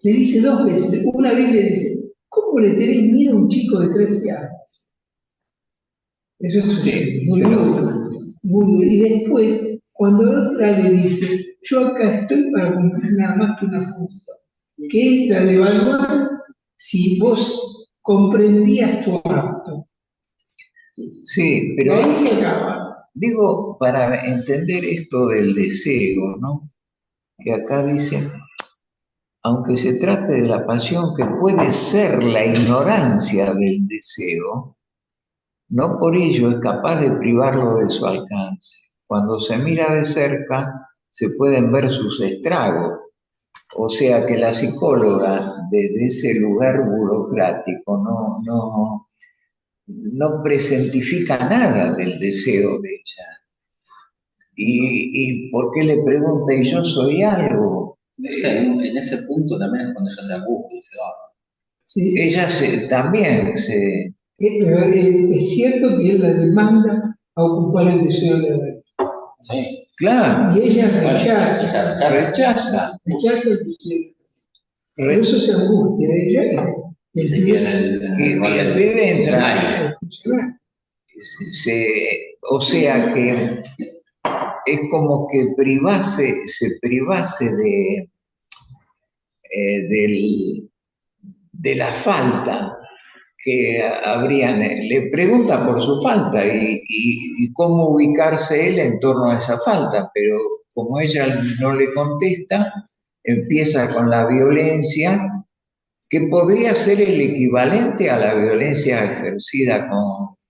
Le dice dos veces, una vez le dice, ¿cómo le tenés miedo a un chico de 13 años? Eso es muy duro, muy duro. Y después, cuando otra le dice, yo acá estoy para cumplir nada más que una función, que es la de evaluar si vos comprendías tu acto. Sí, pero ahí se acaba. Digo, para entender esto del deseo, ¿no? Que acá dice, aunque se trate de la pasión que puede ser la ignorancia del deseo, no por ello es capaz de privarlo de su alcance. Cuando se mira de cerca, se pueden ver sus estragos. O sea que la psicóloga desde ese lugar burocrático no presentifica nada del deseo de ella. ¿Y por qué le pregunta, y yo soy algo? No sé, en ese punto también es cuando ella se angustia y se va. Sí. Ella también se... Es cierto que él la demanda a ocupar el deseo de la verdad. Sí. Claro. Y ella rechaza. Rechaza el deseo. Por eso se angustia ella y el bebé entra. O sea que es como que se privase de la falta que habrían. Le pregunta por su falta y cómo ubicarse él en torno a esa falta, pero como ella no le contesta, empieza con la violencia, que podría ser el equivalente a la violencia ejercida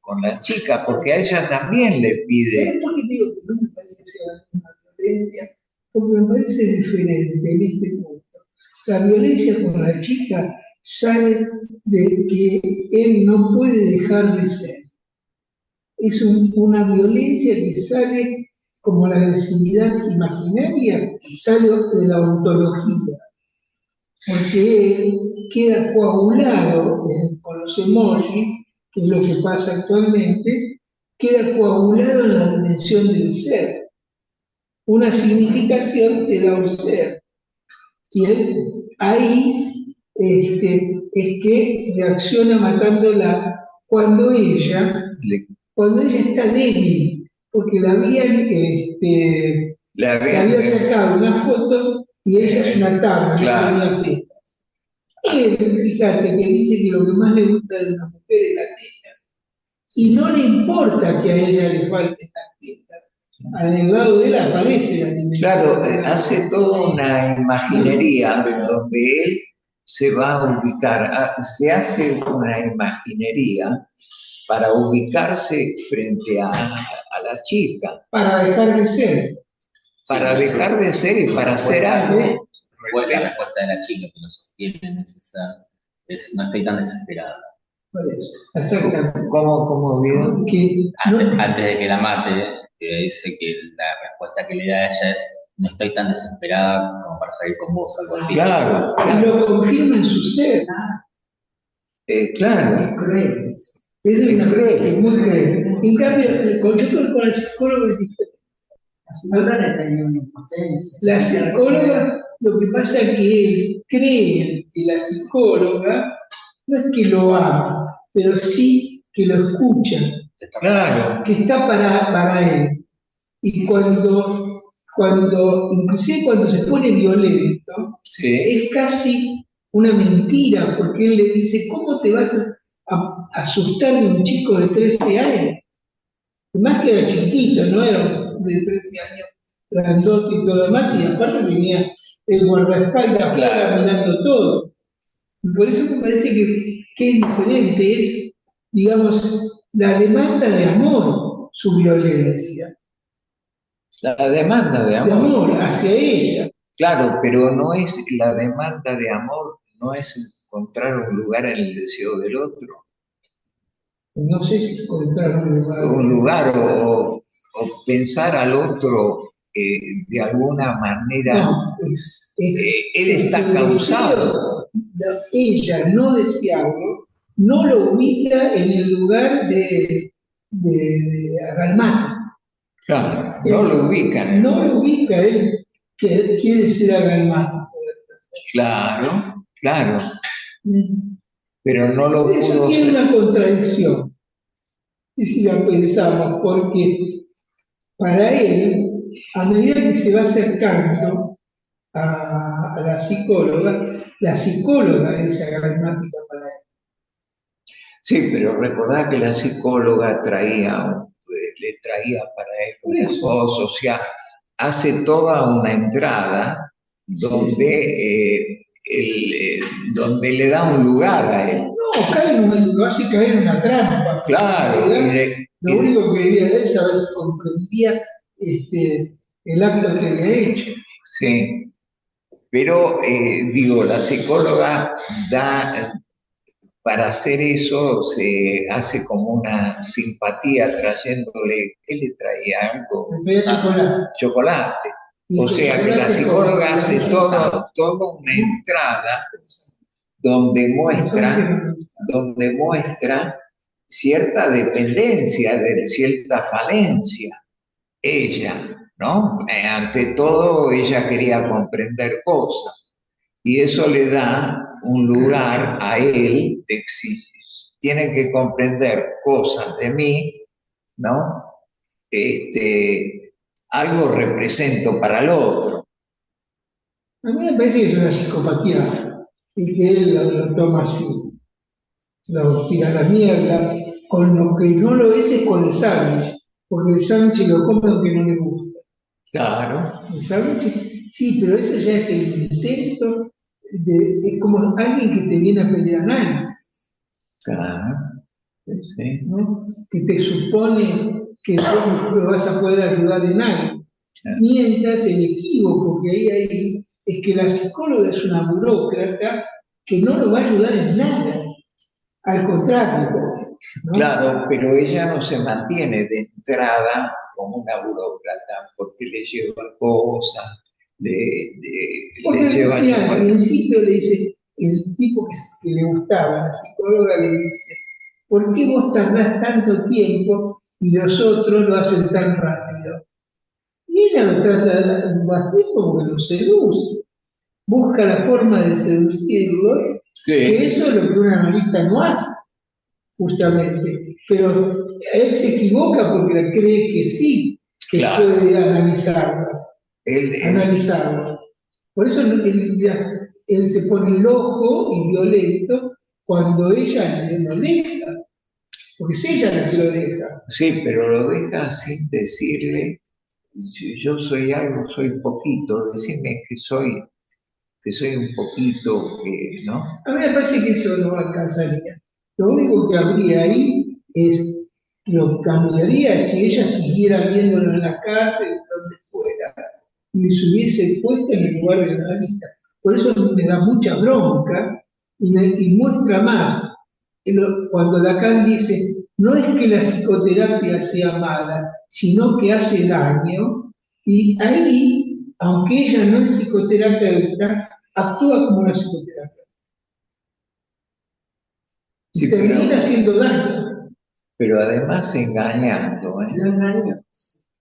con la chica, porque a ella también le pide... ¿Sabes por qué digo que no me parece que sea una violencia? Porque me parece diferente en este punto. La violencia con la chica sale de que él no puede dejar de ser. Es una violencia que sale como la agresividad imaginaria, sale de la ontología, porque él queda coagulado con los emojis, que es lo que pasa actualmente, queda coagulado en la dimensión del ser. Una significación te da un ser. Y él ahí es que reacciona matándola cuando ella está débil, porque le había sacado una foto y ella es una tabla, claro. No tenía tetas. Él, fíjate, que dice que lo que más le gusta de una mujer es las tetas. Y no le importa que a ella le falten las tetas. Al lado de él aparece la dimensión. Claro, hace toda una imaginería donde él se va a ubicar. Se hace una imaginería para ubicarse frente a la chica. Para dejar de ser. Para dejar de ser y para hacer algo. La respuesta de la chica que lo sostiene es no estoy tan desesperada. Por eso. ¿Cómo digo? Antes de que la mate, dice que la respuesta que le da a ella es no estoy tan desesperada como para salir con vos, algo así. Claro. Y lo confirma en su ser. Claro. Es cruel. Es muy cruel. En cambio, con el psicólogo es diferente. La psicóloga tenía una impotencia. La psicóloga, lo que pasa es que él cree que la psicóloga no es que lo ama, pero sí que lo escucha. Claro. Que está para él. Y inclusive cuando se pone violento, es casi una mentira, porque él le dice, ¿cómo te vas a asustar de un chico de 13 años? Más que era chiquito, no era de 13 años, grandote y todo lo demás, y aparte tenía el guardaespaldas afuera mirando todo. Y por eso me parece que es diferente, es, digamos, la demanda de amor, su violencia. La demanda de amor. De amor hacia ella. Claro, pero no es la demanda de amor, no es encontrar un lugar en el deseo del otro. No sé si encontrar un lugar. Un lugar o pensar al otro de alguna manera. No, él está causado. Ella no desearlo, no lo ubica en el lugar de Agalmati. Claro, no lo ubican. No lo ubica él, que quiere ser Agalmati. Claro, claro. Pero no lo eso pudo tiene ser. Una contradicción, y si la pensamos, porque para él, a medida que se va acercando a la psicóloga es agalmática para él. Sí, pero recordad que la psicóloga le traía para él un esposo, o sea, hace toda una entrada donde, donde le da un lugar a él. No, lo hace caer en una trampa. Claro. Lo único que quería es saber si comprendía el acto que le ha hecho. Sí, pero digo, la psicóloga para hacer eso se hace como una simpatía trayéndole, ¿qué le traía? Algo. Le traía chocolate. O sea que la psicóloga hace toda una entrada donde muestra cierta dependencia, cierta falencia. Ella, ¿no? Ante todo, ella quería comprender cosas. Y eso le da un lugar a él de exigir. Tiene que comprender cosas de mí, ¿no? Algo represento para el otro. A mí me parece que es una psicopatía y que él lo toma así. Lo tira a la mierda. Con lo que no lo es con el sándwich, porque el sándwich lo come aunque no le gusta. Claro. El sándwich, sí, pero eso ya es el intento es como alguien que te viene a pedir análisis. Claro. Sí. ¿No? Que te supone que lo vas a poder ayudar en algo. Claro. Mientras el equívoco que hay ahí es que la psicóloga es una burócrata que no lo va a ayudar en nada. Al contrario. ¿No? Claro, pero ella no se mantiene de entrada como una burócrata, porque le lleva cosas, le lleva... Al principio le dice, el tipo que le gustaba, la psicóloga le dice, ¿por qué vos tardás tanto tiempo y los otros lo hacen tan rápido? Y ella lo trata de dar más tiempo porque lo seduce. Busca la forma de seducirlo, sí. Que eso es lo que un analista no hace, justamente. Pero él se equivoca porque cree que sí, que claro. Puede analizarlo. Analizarlo. Por eso él se pone loco y violento cuando ella lo deja. Porque es ella la que lo deja. Sí, pero lo deja sin decirle, yo soy algo, soy poquito, decime que soy un poquito, ¿no? A mí me parece que eso no alcanzaría. Lo único que habría ahí es, lo cambiaría si ella siguiera viéndolo en la cárcel, donde fuera, y se hubiese puesto en el lugar de la lista. Por eso me da mucha bronca y muestra más. Cuando Lacan dice, no es que la psicoterapia sea mala, sino que hace daño, y ahí, aunque ella no es psicoterapeuta, actúa como una psicoterapia. Sí, y termina haciendo daño. Pero además engañando, ¿eh?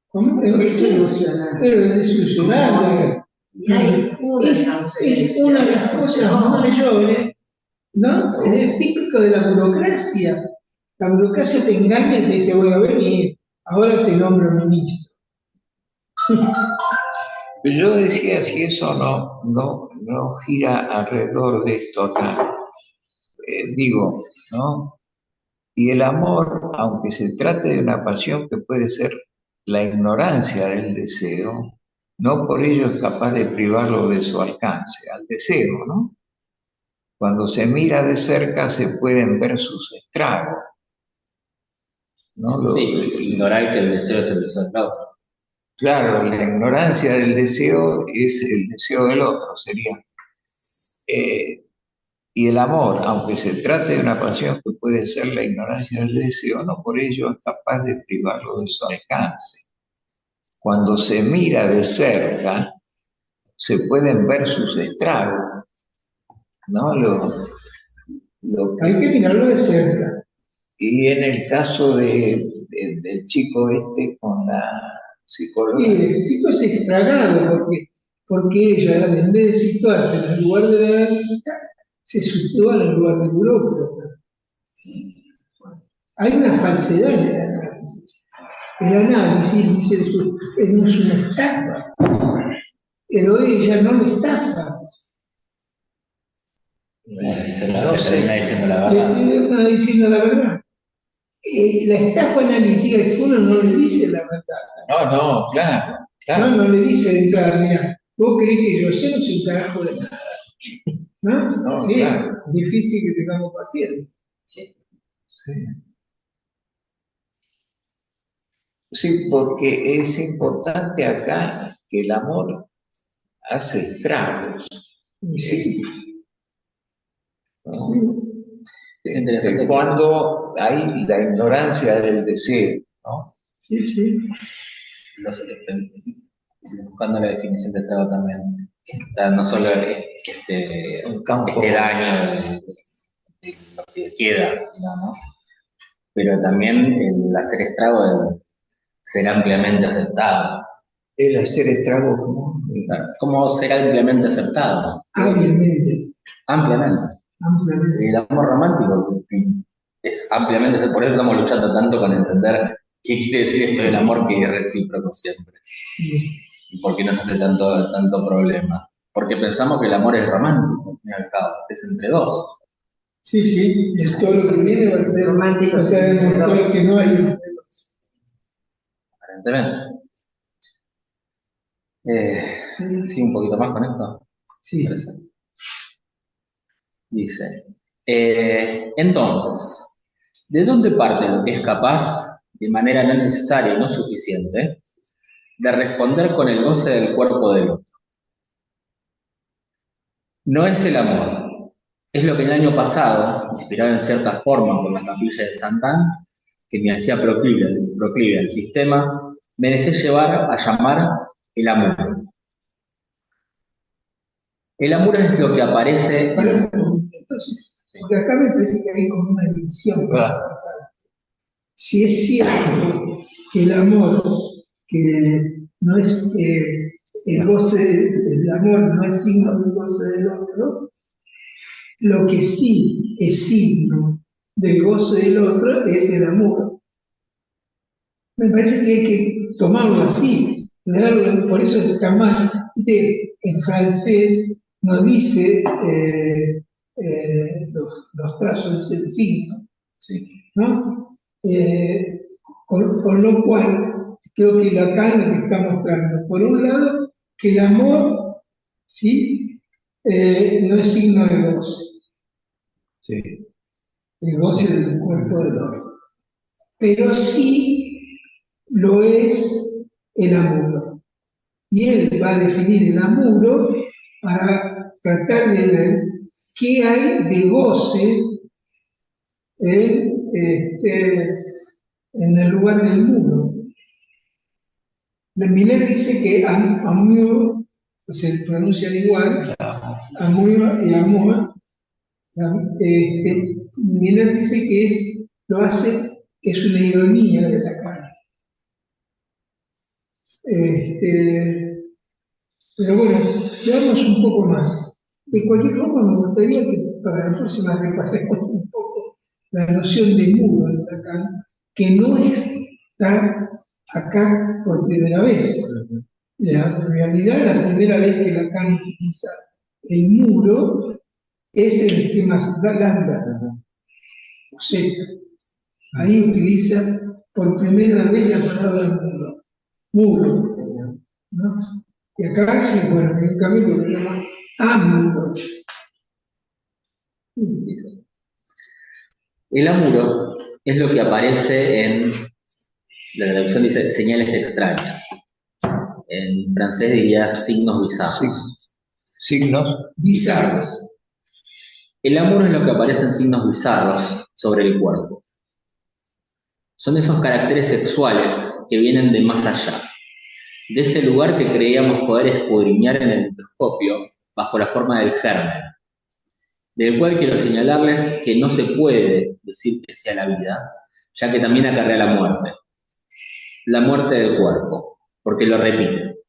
¿Cómo? Desilusionando. Pero es desilusionando. Es una de las cosas mayores, ¿no? Es típico de la burocracia. La burocracia te engaña y te dice, bueno, ven y ahora te nombro ministro. Yo decía, si eso no gira alrededor de esto acá, digo, ¿no? Y el amor, aunque se trate de una pasión que puede ser la ignorancia del deseo, no por ello es capaz de privarlo de su alcance, al deseo, ¿no? Cuando se mira de cerca se pueden ver sus estragos, ¿no? Sí, ignorar que el deseo es el deseo del otro. Claro, la ignorancia del deseo es el deseo del otro, sería. Y el amor, aunque se trate de una pasión que puede ser la ignorancia del deseo, no por ello es capaz de privarlo de su alcance. Cuando se mira de cerca, se pueden ver sus estragos, ¿no? Hay que mirarlo de cerca. Y en el caso del chico este con la psicóloga. Y el chico es estragado porque ella, en vez de situarse en el lugar de la analítica, se sitúa en el lugar del burócrata. Hay una falsedad en el análisis. El análisis dice que no es una estafa, pero ella no lo estafa. Termina diciendo la verdad. Termina diciendo la verdad. La estafa analítica es que uno no le dice la verdad. No, claro. No le dice de entrada, mira, vos creés que yo sé, no soy un carajo de nada. ¿No? Sí, claro. Difícil que tengamos paciencia. Sí, porque es importante acá que el amor hace estragos. Sí. ¿No? Sí. Es interesante cuando hay la ignorancia del deseo, ¿no? Sí. Buscando la definición de estrago también. Está no solo este daño de lo que queda, digamos, pero también el hacer estrago es ser ampliamente aceptado. El hacer estrago, ¿cómo ser ampliamente aceptado? Ampliamente. El amor romántico es ampliamente, por eso estamos luchando tanto con entender qué quiere decir esto del amor que es recíproco siempre. Y por qué nos hace tanto problema. Porque pensamos que el amor es romántico, al cabo, es entre dos. Sí, es todo lo que viene va a ser romántico, o sea, demostrar que no hay. Aparentemente. Sí, un poquito más con esto. Sí. Dice, entonces, ¿de dónde parte lo que es capaz, de manera no necesaria y no suficiente, de responder con el goce del cuerpo del otro? No es el amor, es lo que el año pasado, inspirado en cierta forma por la capilla de Santán, que me hacía proclive al sistema, me dejé llevar a llamar el amor. El amor es lo que aparece... Entonces, porque acá me parece que hay como una división. Si es cierto que el amor, que no es el goce del amor, no es signo del goce del otro, lo que sí es signo del goce del otro es el amor. Me parece que hay que tomarlo así, por eso jamás, en francés nos dice los trazos del signo, ¿no? Con lo cual, creo que Lacan lo que está mostrando, por un lado, que el amor, ¿sí? No es signo de goce. Sí. El goce del cuerpo del otro. Pero sí lo es el amor. Y él va a definir el amor para tratar de ver qué hay de goce en el lugar del muro. Miller dice que amour, se pronuncian igual, amour y amor. Miller dice que es una ironía de la cara. Pero bueno, veamos un poco más. De cualquier forma, me gustaría que para la próxima repasemos un poco la noción de muro de Lacan, que no está acá por primera vez. En realidad, la primera vez que Lacan utiliza el muro es en el esquema Lambda, Boceto. Ahí utiliza por primera vez la palabra muro, ¿no? Y acá sí, bueno, en el camino lo llama amuro. El amuro es lo que aparece en, la traducción dice señales extrañas. En francés diría signos bizarros. Signos bizarros. El amuro es lo que aparece en signos bizarros sobre el cuerpo. Son esos caracteres sexuales que vienen de más allá, de ese lugar que creíamos poder escudriñar en el microscopio bajo la forma del germen, del cual quiero señalarles que no se puede decir que sea la vida, ya que también acarrea la muerte del cuerpo, porque lo repite.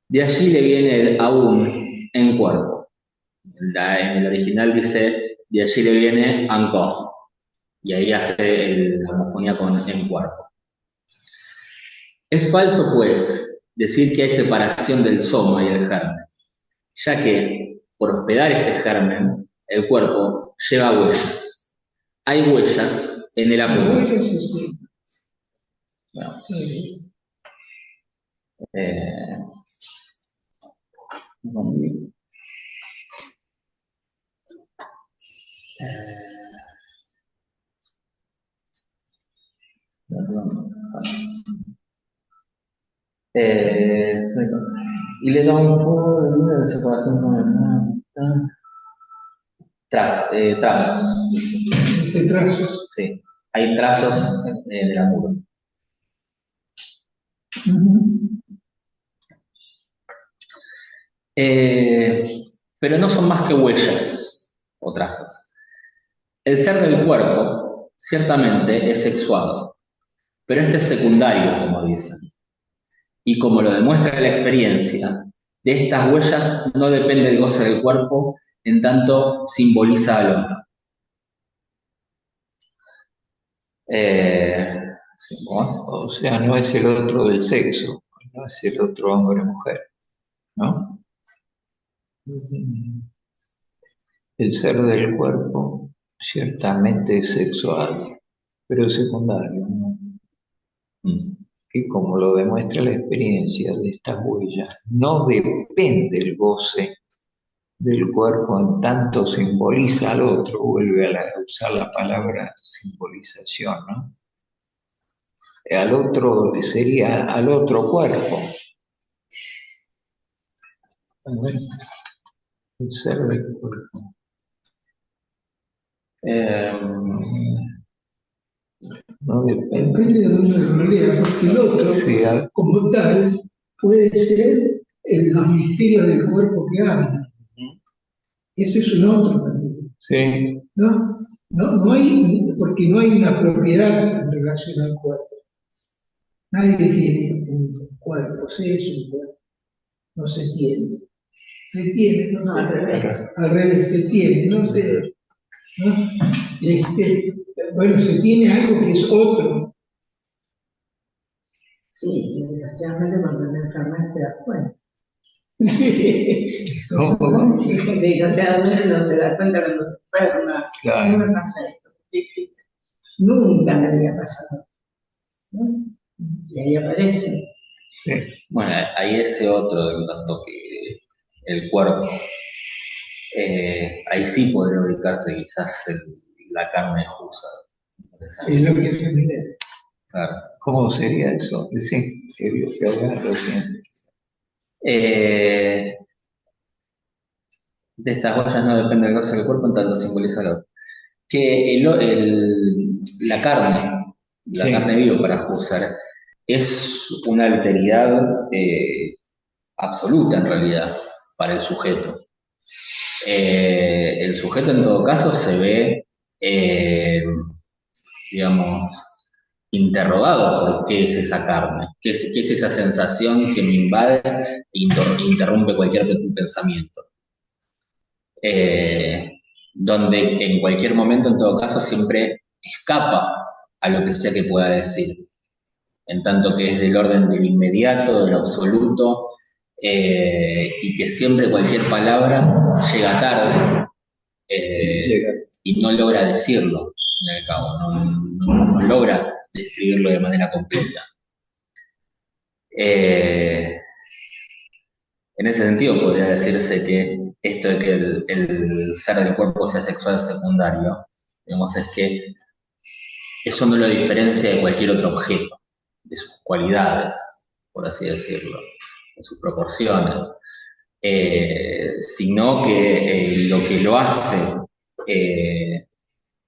De allí le viene el aún en cuerpo. En el original dice, de allí le viene encore, y ahí hace la homofonía con en cuerpo. Es falso, pues, decir que hay separación del soma y el germen, ya que, por hospedar este germen, el cuerpo lleva huellas. Hay huellas en el amor. Y le da un poco de separación con el trazos. Dice trazos. Sí, hay trazos en el muro. Pero no son más que huellas o trazos. El ser del cuerpo ciertamente es sexuado, pero este es secundario, como dicen. Y como lo demuestra la experiencia, de estas huellas no depende el goce del cuerpo, en tanto simboliza al hombre. O sea, no es el otro del sexo, no es el otro hombre o mujer, ¿no? El ser del cuerpo ciertamente es sexual, pero secundario, ¿no? Y como lo demuestra la experiencia de estas huellas, no depende el goce del cuerpo en tanto simboliza al otro, vuelve a usar la palabra simbolización, ¿no? Al otro sería al otro cuerpo. El ser del cuerpo. No depende. Depende de dónde lo lea, porque el otro, sí, como tal, puede ser los misterios del cuerpo que habla. Ese es un otro también. Sí. No hay, porque no hay una propiedad en relación al cuerpo. Nadie tiene un cuerpo, sí es un cuerpo. No se tiene. Se tiene, no, al revés, se tiene, no se. ¿No? Bueno, se tiene algo que es otro. Sí, desgraciadamente cuando te enfermas te das cuenta. Sí. ¿Cómo? Desgraciadamente no se da cuenta cuando se enferma. Claro. No me pasa esto. Nunca me había pasado. ¿No? Y ahí aparece. Sí. Bueno, hay ese otro, de tanto que el cuerpo, ahí sí podría ubicarse quizás la carne justa. Es lo que se mide. Claro. ¿Cómo sería eso? Sí, que ahora lo siento. De estas huellas no depende del goce del cuerpo, en tanto simboliza lo otro. Que la carne viva para Husserl es una alteridad absoluta en realidad para el sujeto. El sujeto en todo caso se ve, digamos, interrogado por qué es esa carne, qué es esa sensación que me invade e interrumpe cualquier pensamiento. Donde en cualquier momento, en todo caso, siempre escapa a lo que sea que pueda decir. en tanto que es del orden del inmediato, del absoluto, y que siempre cualquier palabra llega tarde y no logra decirlo, al cabo, no logra describirlo de manera completa. En ese sentido podría decirse que esto de que el ser del cuerpo sea sexual secundario, digamos, es que eso no lo diferencia de cualquier otro objeto, de sus cualidades, por así decirlo, de sus proporciones, sino que lo que lo hace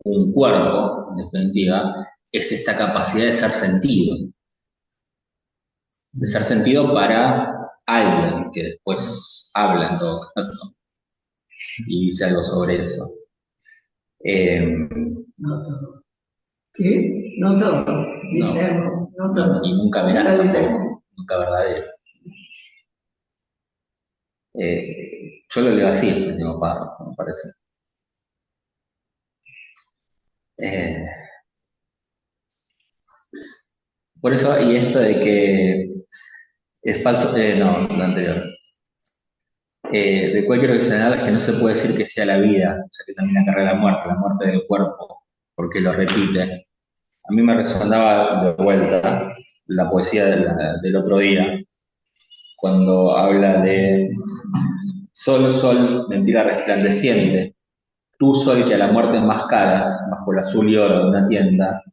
un cuerpo, en definitiva, es esta capacidad de ser sentido para alguien que después habla en todo caso y dice algo sobre eso. No todo. ¿Qué? No todo. Dice algo. No todo. Y nunca verás tampoco, nunca verdadero. Yo lo leo así, este último párrafo, me parece. Por eso, y esto de que es falso, no, lo anterior. De cualquier señalar es que no se puede decir que sea la vida, ya que también acarrea la muerte del cuerpo, porque lo repite. A mí me resonaba de vuelta la poesía del otro día, cuando habla de sol, sol, mentira resplandeciente, tú sol que a la muerte enmascaras bajo el azul y oro de una tienda,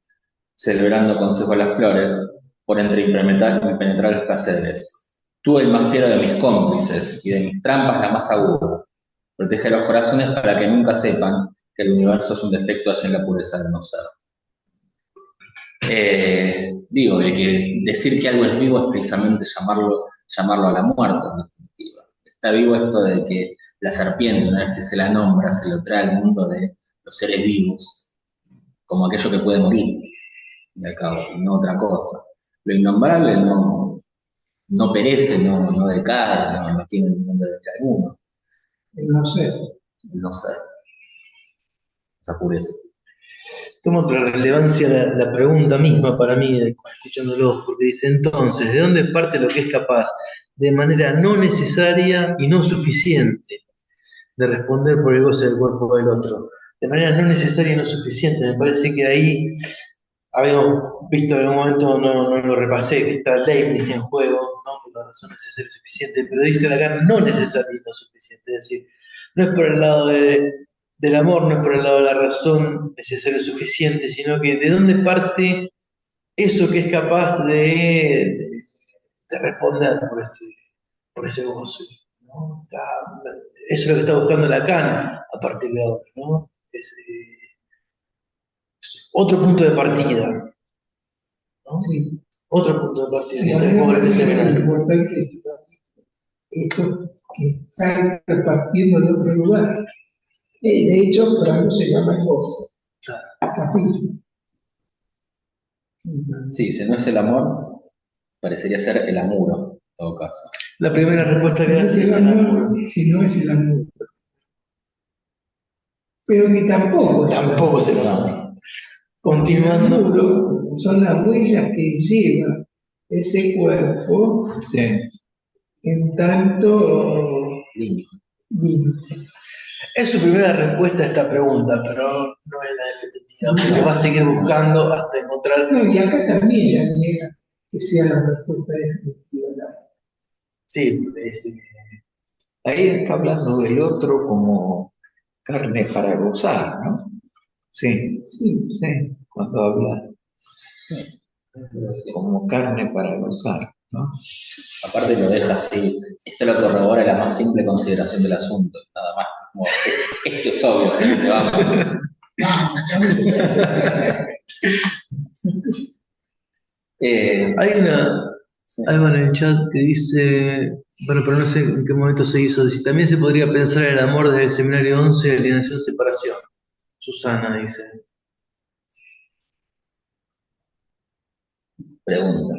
celebrando consejo a las flores, por entre impenetrables placeres. Tú el más fiero de mis cómplices y de mis trampas la más aguda. Protege los corazones para que nunca sepan que el universo es un defecto allá en la pureza del no ser. Digo, de que decir que algo es vivo es precisamente llamarlo a la muerte, en definitiva. Está vivo esto de que la serpiente, una vez que se la nombra, se lo trae al mundo de los seres vivos, como aquello que puede morir, de cabo, no otra cosa. Lo innombrable no perece, no decae, no tiene ningún derecho alguno. El no ser. El no ser. Esa pureza. Toma otra relevancia la pregunta misma para mí, escuchándolos, porque dice entonces, ¿de dónde parte lo que es capaz, de manera no necesaria y no suficiente, de responder por el goce del cuerpo del otro? De manera no necesaria y no suficiente, me parece que ahí habíamos visto en algún momento, no lo repasé, que está Leibniz en juego, ¿no? Por la razón necesaria y suficiente, pero dice acá no necesaria y no suficiente, es decir, no es por el lado del amor, no es por el lado de la razón necesaria y suficiente, sino que de dónde parte eso que es capaz de responder por ese goce, ¿no? Eso es lo que está buscando Lacan a partir de ahora, ¿no? Es otro punto de partida, ¿no? Sí. Otro punto de partida. Sí, es importante esto que falta partirlo de otro lugar. De hecho, por algo se llama el goce. Capítulo. Sí, si no es el amor, parecería ser el amuro, en todo caso. La primera respuesta que hace es el amor. Si no es el amor. Pero que tampoco es el amor. Continuando. El amor son las huellas que lleva ese cuerpo en tanto límite. Es su primera respuesta a esta pregunta, pero no es la definitiva, porque va a seguir buscando hasta encontrar. No, y acá también ya niega que sea la respuesta definitiva. Sí, ahí está hablando del otro como carne para gozar, ¿no? Sí, cuando habla como carne para gozar, ¿no? Aparte lo deja así, esto lo corrobora la más simple consideración del asunto, nada más, como, esto es obvio, gente, vamos. Hay algo en el chat que dice, bueno, pero no sé en qué momento se hizo, si también se podría pensar en el amor desde el seminario 11 de alienación separación. Susana dice. Pregunta.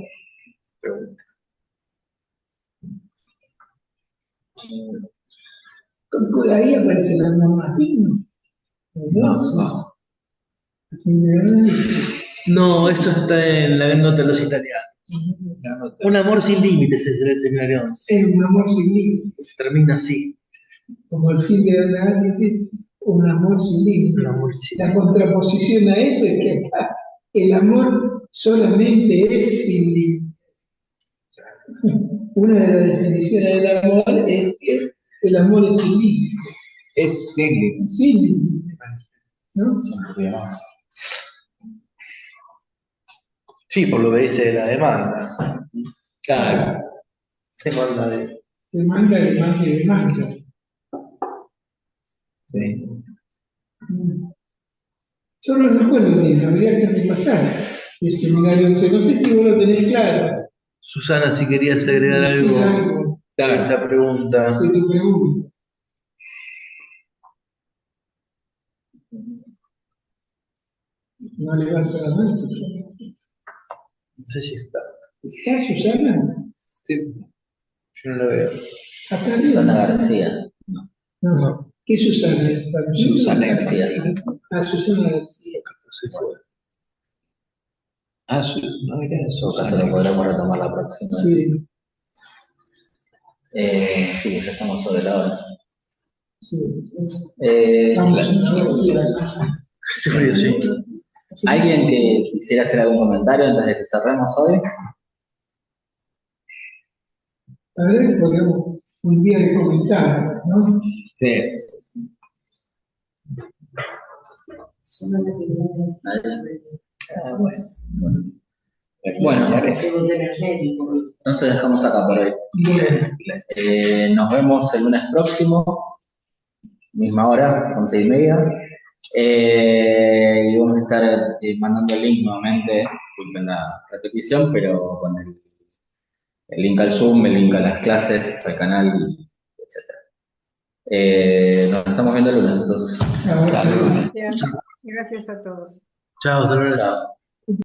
Ahí aparece el amor más digno. No. No, eso está en la nota de los italianos. Un amor sin límites es el seminario 11. Es un amor sin límites. Termina así. Como el fin de la dice, un amor sin límites. La contraposición a eso es que acá el amor solamente es sin límites. Una de las definiciones del amor es que el amor es sin límites. Es sin límites. Sin límites. ¿No? Sí, por lo que dice la demanda. Claro. Demanda de... Demanda. Sí. Yo no recuerdo bien, habría que repasar el seminario 11. No sé si vos lo tenés claro. Susana, si querías agregar algo a esta pregunta. De tu pregunta. No levanta la mano. No sé si está. ¿Está Susana? Sí. Yo no la veo. Susana García. No. ¿Qué Susana? Susana García. Susana García. Se fue. No era eso. En todo caso lo podremos retomar la próxima. Sí. Sí, ya estamos sobre la hora. Sí. Estamos frío, sí. ¿Alguien que quisiera hacer algún comentario antes de que cerremos hoy? A ver, podemos un día de comentar, ¿no? Sí. Bueno, entonces dejamos acá por hoy. Nos vemos el lunes próximo, misma hora, 11:30. Y vamos a estar mandando el link nuevamente, disculpen la repetición, pero con el link al Zoom, el link a las clases, al canal, etc. Nos estamos viendo el lunes, entonces. Gracias a todos. Chao, hasta luego.